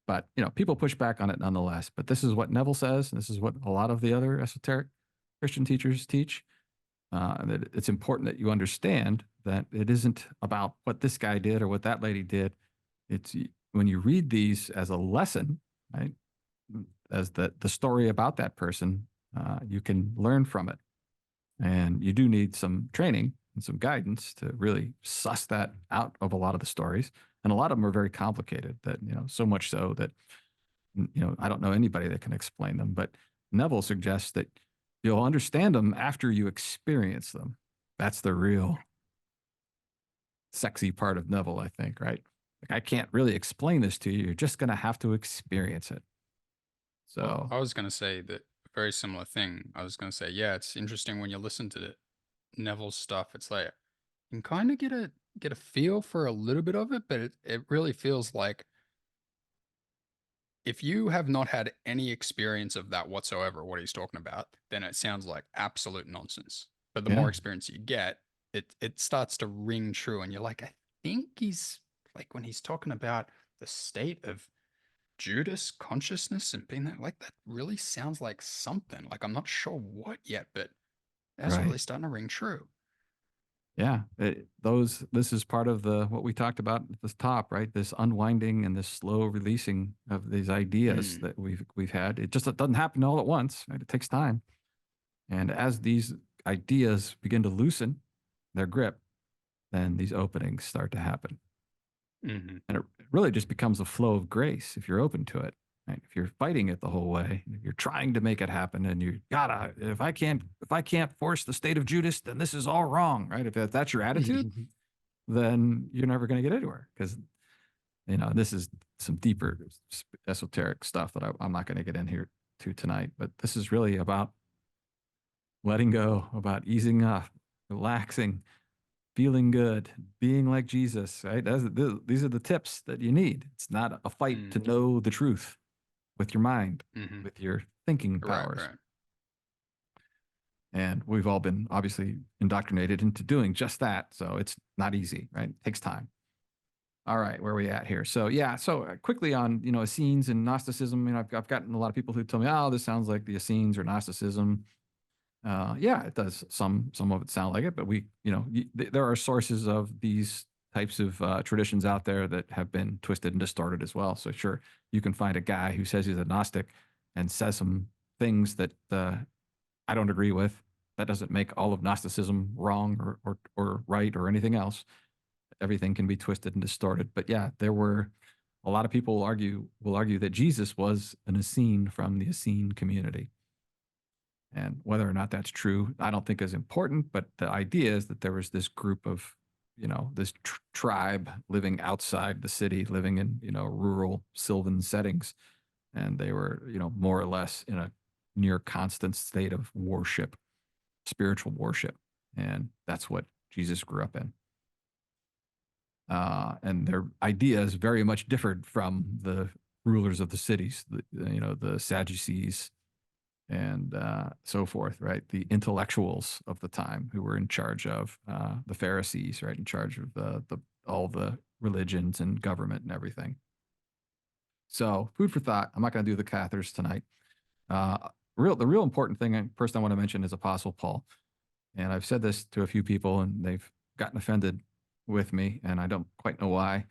But people push back on it nonetheless. But this is what Neville says. And this is what a lot of the other esoteric Christian teachers teach. That it's important that you understand that it isn't about what this guy did or what that lady did. It's when you read these as a lesson, right? As the story about that person, you can learn from it. And you do need some training and some guidance to really suss that out of a lot of the stories. And a lot of them are very complicated that, so much so that, I don't know anybody that can explain them. But Neville suggests that you'll understand them after you experience them. That's the real sexy part of Neville, I think, right? Like, I can't really explain this to you. You're just going to have to experience it. Well, So, I was going to say that very similar thing. I was going to say, yeah, it's interesting when you listen to Neville's stuff. It's like you can kind of get a feel for a little bit of it, but it really feels like if you have not had any experience of that whatsoever, what he's talking about, then it sounds like absolute nonsense. But the more yeah, experience you get, it starts to ring true, and you're like, I think he's like when he's talking about the state of Judas consciousness and being that really sounds like something. Like I'm not sure what yet, but that's right. really starting to ring true. Yeah, this is part of what we talked about at the top, right? This unwinding and this slow releasing of these ideas Mm, that we've had. It doesn't happen all at once, right? It takes time. And as these ideas begin to loosen their grip, then these openings start to happen. hmm And it really just becomes a flow of grace if you're open to it. Right? If you're fighting it the whole way, if you're trying to make it happen, and you gotta, if I can't force the state of Judas, then this is all wrong, right? If that's your attitude, then you're never going to get anywhere because this is some deeper esoteric stuff that I'm not going to get in here to tonight. But this is really about letting go, about easing up, relaxing, feeling good, being like Jesus, right? These are the tips that you need. It's not a fight to mm, know the truth with your mind, hmm with your thinking Right, powers. right. And we've all been obviously indoctrinated into doing just that. So it's not easy, right? It takes time. All right, where are we at here? So yeah, so quickly on Essenes and Gnosticism. I've gotten a lot of people who tell me, "Oh, this sounds like the Essenes or Gnosticism." Yeah, it does. Some of it sound like it, but there are sources of these types of traditions out there that have been twisted and distorted as well. So sure, you can find a guy who says he's a Gnostic and says some things that I don't agree with. That doesn't make all of Gnosticism wrong or right or anything else. Everything can be twisted and distorted. But yeah, there were a lot of people will argue that Jesus was an Essene from the Essene community. And whether or not that's true, I don't think is important. But the idea is that there was this group of, this tribe living outside the city, living in, rural sylvan settings. And they were, more or less in a near constant state of worship, spiritual worship. And that's what Jesus grew up in. And their ideas very much differed from the rulers of the cities, the Sadducees and so forth, right? The intellectuals of the time who were in charge of the Pharisees, right? In charge of all the religions and government and everything. So, food for thought. I'm not going to do the Cathars tonight. The real important person I want to mention is Apostle Paul. And I've said this to a few people, and they've gotten offended with me, and I don't quite know why.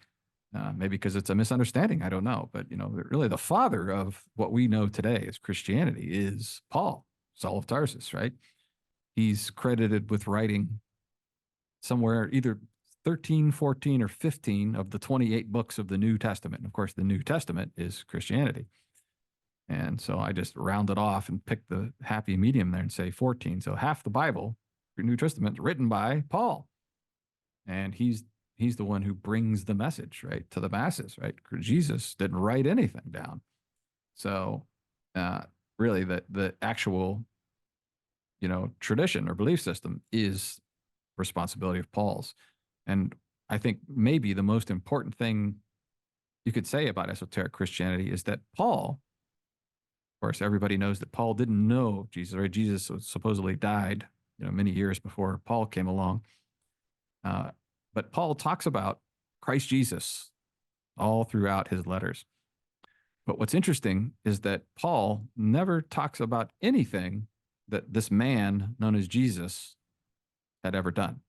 Maybe because it's a misunderstanding. I don't know. But, really the father of what we know today as Christianity is Paul, Saul of Tarsus, right? He's credited with writing somewhere either 13, 14, or 15 of the 28 books of the New Testament. And of course, the New Testament is Christianity. And so I just rounded off and picked the happy medium there and say 14. So half the Bible, the New Testament, written by Paul. And he's He's the one who brings the message, right, to the masses, right? Jesus didn't write anything down. So, uh, really, the actual, tradition or belief system is responsibility of Paul's. And I think maybe the most important thing you could say about esoteric Christianity is that Paul, of course, everybody knows that Paul didn't know Jesus, right? Jesus supposedly died, many years before Paul came along. Uh, but Paul talks about Christ Jesus all throughout his letters. But what's interesting is that Paul never talks about anything that this man known as Jesus had ever done,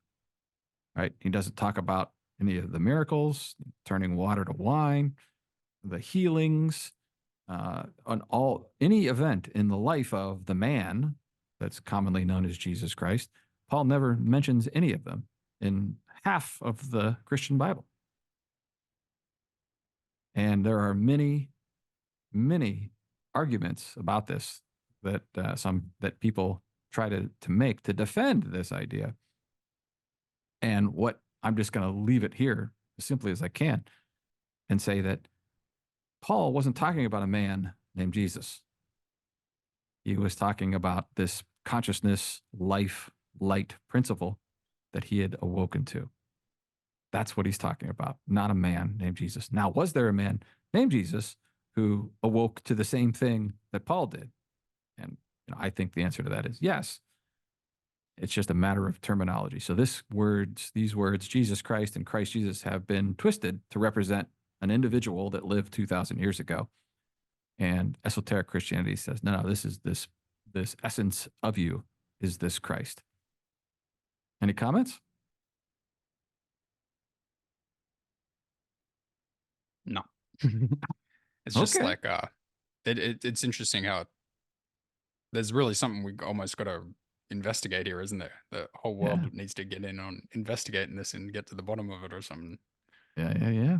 right? He doesn't talk about any of the miracles, turning water to wine, the healings, on any event in the life of the man that's commonly known as Jesus Christ. Paul never mentions any of them in half of the Christian Bible. And there are many, many arguments about this that people try to make to defend this idea. And what I'm just going to leave it here as simply as I can and say that Paul wasn't talking about a man named Jesus. He was talking about this consciousness, life, light principle that he had awoken to. That's what he's talking about, not a man named Jesus. Now, was there a man named Jesus who awoke to the same thing that Paul did? And I think the answer to that is yes. It's just a matter of terminology. So these words, Jesus Christ and Christ Jesus, have been twisted to represent an individual that lived 2,000 years ago. And esoteric Christianity says, no, this is this essence of you is this Christ. Any comments? No. It's just Okay. like it's interesting how there's really something we almost got to investigate here, isn't there? The whole Yeah. world needs to get in on investigating this and get to the bottom of it or something. Yeah.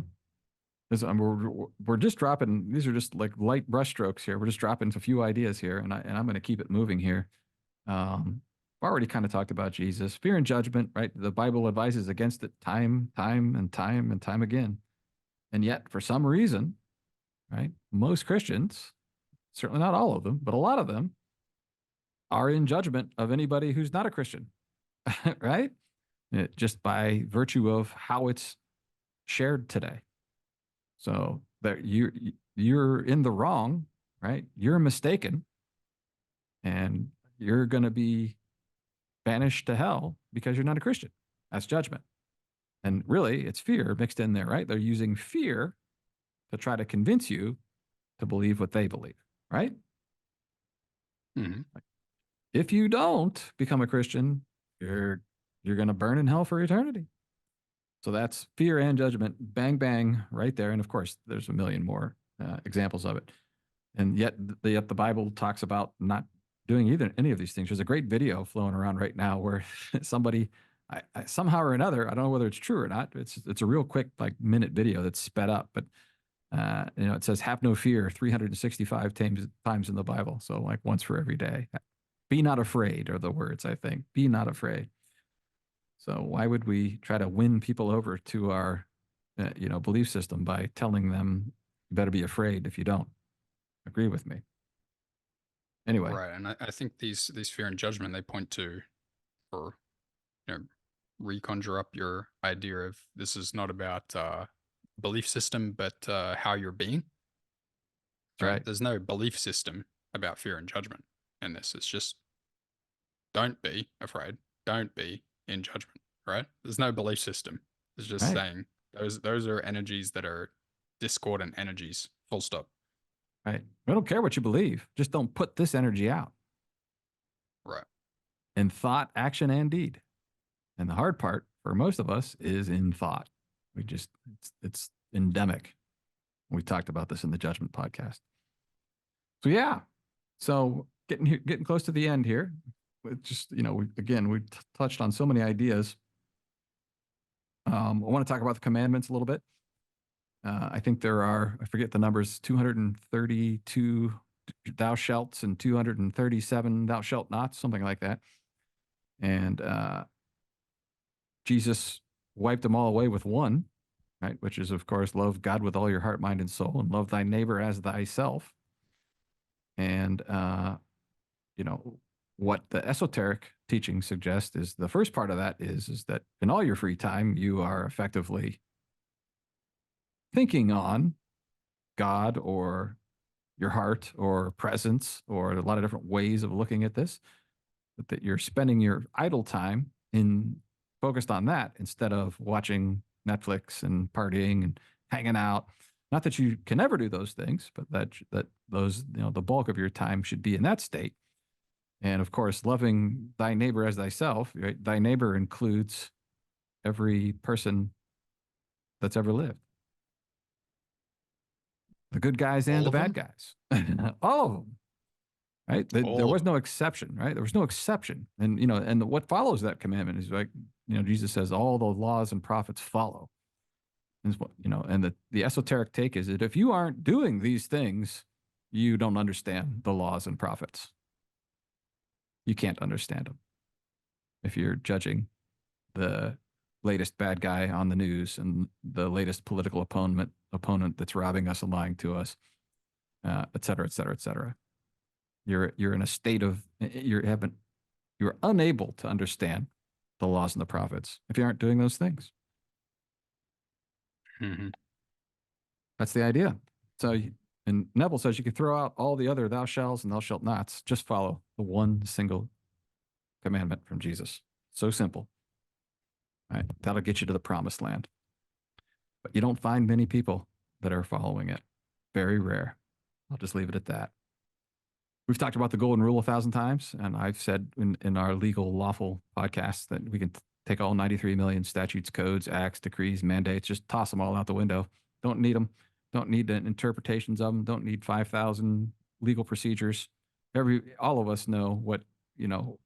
We're just dropping. These are just like light brushstrokes here. We're just dropping a few ideas here, and I'm going to keep it moving here. I've already kind of talked about Jesus, fear and judgment. Right, the Bible advises against it time and time again, and yet for some reason, right, most Christians, certainly not all of them, but a lot of them, are in judgment of anybody who's not a Christian, right? Just by virtue of how it's shared today. So that you're in the wrong, right? You're mistaken, and you're going to be banished to hell because you're not a Christian. That's judgment. And really, it's fear mixed in there, right? They're using fear to try to convince you to believe what they believe, right? Hmm. If you don't become a Christian, you're going to burn in hell for eternity. So that's fear and judgment, bang bang, right there. And of course, there's a million more examples of it. And yet the Bible talks about not doing either any of these things. There's a great video flowing around right now where somebody, somehow or another, I don't know whether it's true or not. It's a real quick like minute video that's sped up, but it says "Have no fear" 365 times in the Bible. So like once for every day. Be not afraid are the words, I think. Be not afraid. So why would we try to win people over to our, belief system by telling them you better be afraid if you don't agree with me? Anyway, Right. And I think these fear and judgment they point to for reconjure up your idea of this is not about belief system, but how you're being. that's Right. right. There's no belief system about fear and judgment in this. It's just don't be afraid. Don't be in judgment. Right. There's no belief system. It's just Right. saying those are energies that are discordant energies. Full stop. Right. I don't care what you believe. Just don't put this energy out Right. in thought, action, and deed. And the hard part for most of us is in thought. It's endemic. We talked about this in the judgment podcast. So yeah. So getting close to the end here. Just, we touched on so many ideas. I want to talk about the commandments a little bit. I think there are, I forget the numbers, 232 thou shalts and 237 thou shalt not, something like that. And Jesus wiped them all away with one, right? Which is, of course, love God with all your heart, mind, and soul, and love thy neighbor as thyself. And, you know, what the esoteric teaching suggests is the first part of that is that in all your free time, you are effectively thinking on God or your heart or presence or a lot of different ways of looking at this, but that you're spending your idle time in focused on that instead of watching Netflix and partying and hanging out. Not that you can never do those things, but that those, you know, the bulk of your time should be in that state. And of course, loving thy neighbor as thyself, right? Thy neighbor includes every person that's ever lived, the good guys and All the of bad them? guys, all of them, right? There All of was them. no exception, right? There was no exception. And, you know, and what follows that commandment is like, you know, Jesus says, all the laws and prophets follow. And, you know, and the esoteric take is that if you aren't doing these things, you don't understand the laws and prophets. You can't understand them if you're judging the latest bad guy on the news and the latest political opponent that's robbing us and lying to us, et cetera, et cetera, et cetera. You're in a state of you're unable to understand the laws and the prophets if you aren't doing those things. Hmm. That's the idea. So, and Neville says you can throw out all the other thou shalls and thou shalt nots. Just follow the one single commandment from Jesus. So simple. Right? That'll get you to the promised land. But you don't find many people that are following it. Very rare. I'll just leave it at that. We've talked about the golden rule 1,000 times, and I've said in our legal lawful podcast that we can take all 93 million statutes, codes, acts, decrees, mandates, just toss them all out the window. Don't need them. Don't need the interpretations of them. Don't need 5,000 legal procedures. All of us know what, you know,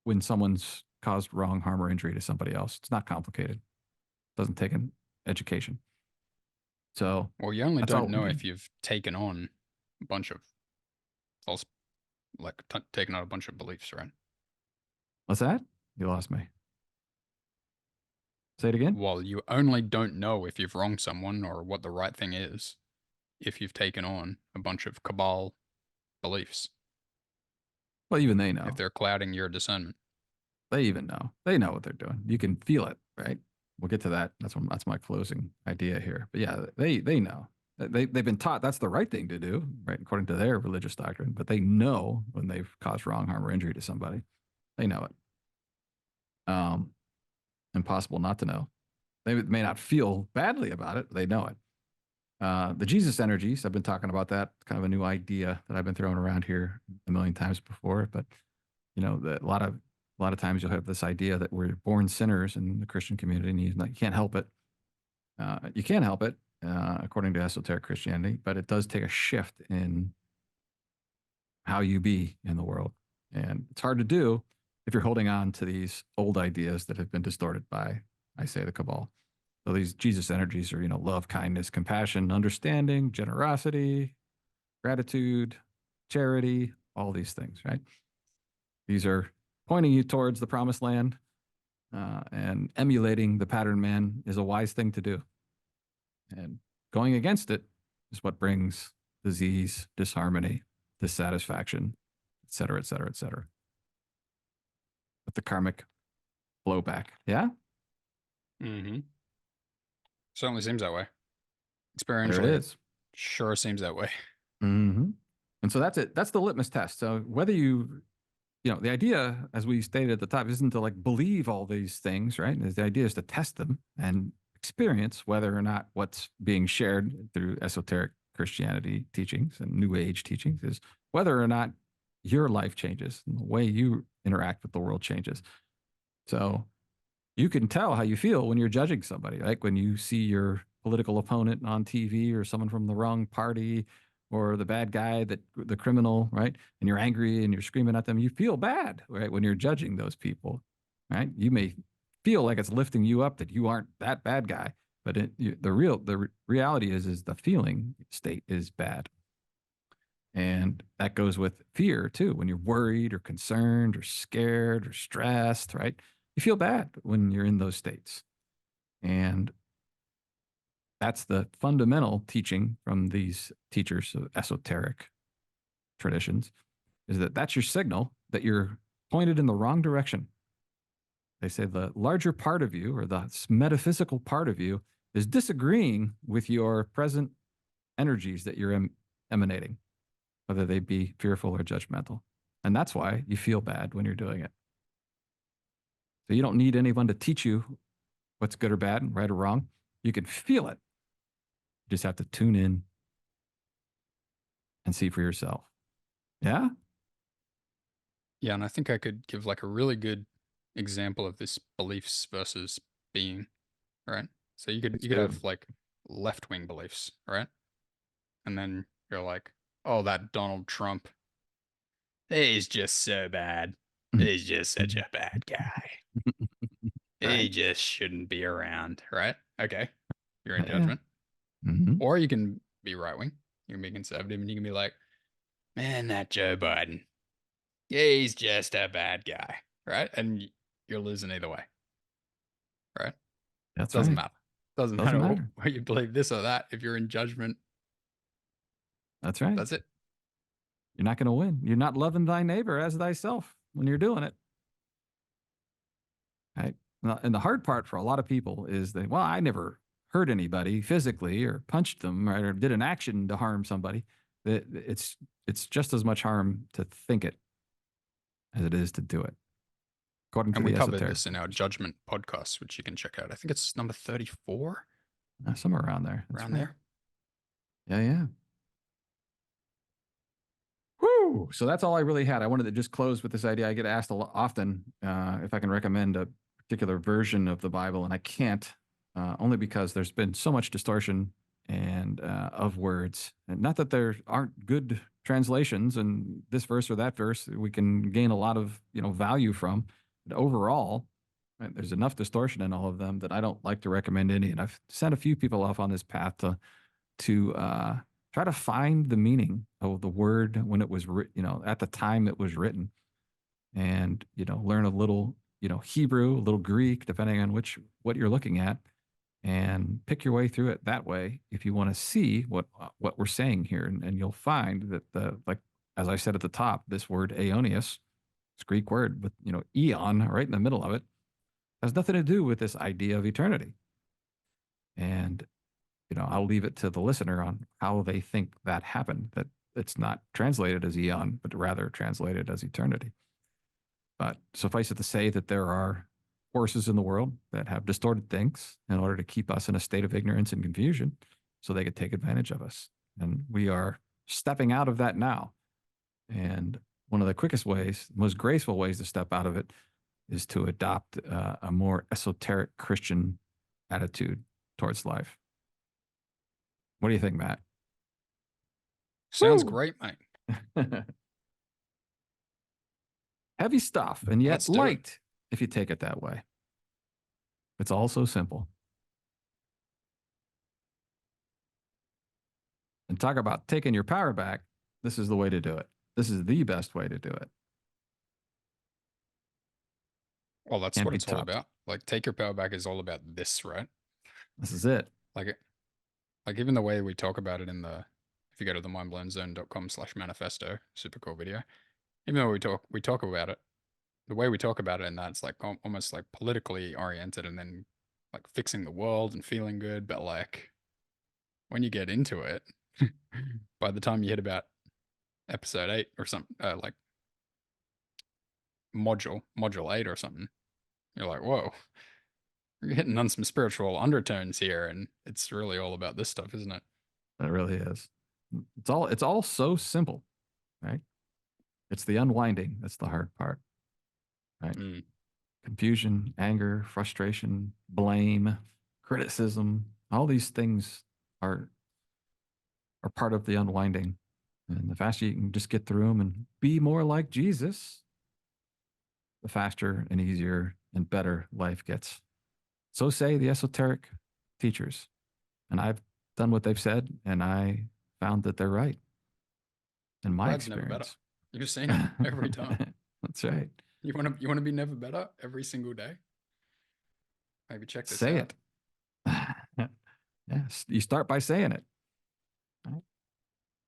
when someone's caused wrong, harm, or injury to somebody else. It's not complicated. It doesn't take an education. So Well, you only that's all don't we know need. if you've taken on a bunch of false, like taken on a bunch of beliefs, right? What's that? You lost me. Say it again. Well, you only don't know if you've wronged someone or what the right thing is if you've taken on a bunch of cabal beliefs, Well, even they if know. they're clouding your discernment. They even know. They know what they're doing. You can feel it, right? We'll get to that. That's my closing idea here. But yeah, they know. They've been taught that's the right thing to do, right, according to their religious doctrine. But they know when they've caused wrong, harm, or injury to somebody. They know it. Impossible not to know. They may not feel badly about it. But they know it. The Jesus energies. I've been talking about that. Kind of a new idea that I've been throwing around here a million times before. But you know, a lot of times you'll have this idea that we're born sinners in the Christian community, and you can't help it. You can't help it, according to esoteric Christianity, but it does take a shift in how you be in the world, and it's hard to do if you're holding on to these old ideas that have been distorted by, I say, the cabal. So these Jesus energies are, you know, love, kindness, compassion, understanding, generosity, gratitude, charity, all these things, right? These are pointing you towards the promised land, and emulating the pattern man is a wise thing to do. And going against it is what brings disease, disharmony, dissatisfaction, et cetera, et cetera, et cetera. With the karmic blowback. Yeah, Mm-hmm. Certainly seems that way. there it Experientially, it is. sure seems that way. Mm-hmm. And so that's it. That's the litmus test. So whether you know, the idea, as we stated at the top, isn't to like believe all these things, right? The idea is to test them and experience whether or not what's being shared through esoteric Christianity teachings and New Age teachings is whether or not your life changes and the way you interact with the world changes. So you can tell how you feel when you're judging somebody, like when you see your political opponent on TV or someone from the wrong party or the bad guy, that the criminal, right? And you're angry and you're screaming at them. You feel bad, right? When you're judging those people, right? You may feel like it's lifting you up that you aren't that bad guy, but the reality is the feeling state is bad. And that goes with fear too. When you're worried or concerned or scared or stressed, right? You feel bad when you're in those states. And that's the fundamental teaching from these teachers of esoteric traditions, is that that's your signal that you're pointed in the wrong direction. They say the larger part of you, or the metaphysical part of you, is disagreeing with your present energies that you're emanating, whether they be fearful or judgmental. And that's why you feel bad when you're doing it. So you don't need anyone to teach you what's good or bad, right or wrong. You can feel it. You just have to tune in and see for yourself. Yeah? Yeah, and I think I could give like a really good example of this beliefs versus being, right? So It's you could good. have like left-wing beliefs, right? And then you're like, "Oh, that Donald Trump, he's just so bad. He's just such a bad guy. He Right. just shouldn't be around," right? Okay. You're in Yeah. judgment. Mm-hmm. Or you can be right-wing. You can be conservative and you can be like, "Man, that Joe Biden, he's just a bad guy," right? And you're losing either way, right? That's Doesn't right. matter. Doesn't Doesn't matter matter. what you believe, this or that. If you're in judgment, That's right. that's it. You're not going to win. You're not loving thy neighbor as thyself when you're doing it. Right. And the hard part for a lot of people is that, well, I never hurt anybody physically or punched them, right, or did an action to harm somebody. It's just as much harm to think it as it is to do it, according to And we the covered esoteric this in our teachers. judgment podcast, which you can check out. I think it's number 34, Somewhere around there. That's around right. there. Yeah, yeah. Woo! So that's all I really had. I wanted to just close with this idea. I get asked a lot often if I can recommend a particular version of the Bible, and I can't, only because there's been so much distortion and of words. And not that there aren't good translations, and this verse or that verse we can gain a lot of value from. But overall, there's enough distortion in all of them that I don't like to recommend any. And I've sent a few people off on this path to try to find the meaning of the word when it was at the time it was written, and learn a little Hebrew, a little Greek, depending on what you're looking at, and pick your way through it that way if you want to see what we're saying here. And you'll find that as I said at the top, this word aeonius, this Greek word with eon right in the middle of it, has nothing to do with this idea of eternity. And I'll leave it to the listener on how they think that happened, that it's not translated as eon, but rather translated as eternity. But suffice it to say that there are forces in the world that have distorted things in order to keep us in a state of ignorance and confusion so they could take advantage of us. And we are stepping out of that now. And one of the quickest ways, most graceful ways to step out of it is to adopt a more esoteric Christian attitude towards life. What do you think, Matt? Sounds Woo! great, mate. Heavy stuff, and yet Let's do it. light if you take it that way. It's all so simple. And talk about taking your power back. This is the way to do it. This is the best way to do it. Well, that's Can't what be it's all topped. about. Like, take your power back is all about this, right? This is it. Like, like even the way we talk about it if you go to the mindblowenzone.com/manifesto, super cool video. Even though we talk about it, the way we talk about it in that's like almost like politically oriented and then like fixing the world and feeling good. But like when you get into it, by the time you hit about episode 8 or something, like module 8 or something, you're like, whoa, you're hitting on some spiritual undertones here. And it's really all about this stuff, isn't it? It really is. It's all so simple, right? It's the unwinding that's the hard part, right? Mm. Confusion, anger, frustration, blame, criticism, all these things are part of the unwinding. And the faster you can just get through them and be more like Jesus, the faster and easier and better life gets. So say the esoteric teachers. And I've done what they've said, and I found that they're right in my Brad's never better. experience. You've seen it every time. That's right. You want to be never better every single day? Maybe check this Say out. it. Yes, you start by saying it. Right?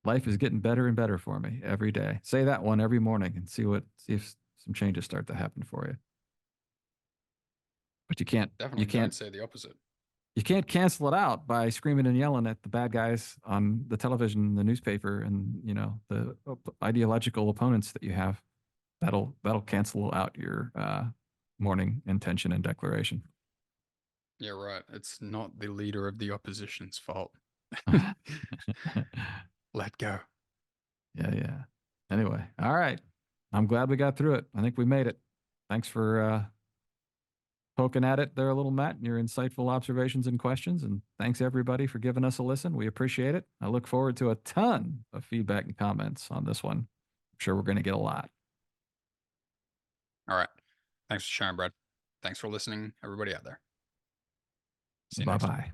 Life is getting better and better for me every day. Say that one every morning and see if some changes start to happen for you. But Definitely don't say the opposite. you can't cancel it out by screaming and yelling at the bad guys on the television, the newspaper, and the ideological opponents that you have. That'll cancel out your morning intention and declaration. Yeah, right. It's not the leader of the opposition's fault. Yeah, Let go. yeah. Anyway, all right. I'm glad we got through it. I think we made it. Thanks for poking at it there a little, Matt, and your insightful observations and questions. And thanks everybody for giving us a listen. We appreciate it. I look forward to a ton of feedback and comments on this one. I'm sure we're going to get a lot. All right. Thanks for sharing, Brad. Thanks for listening, everybody out there. See you Bye next time. bye.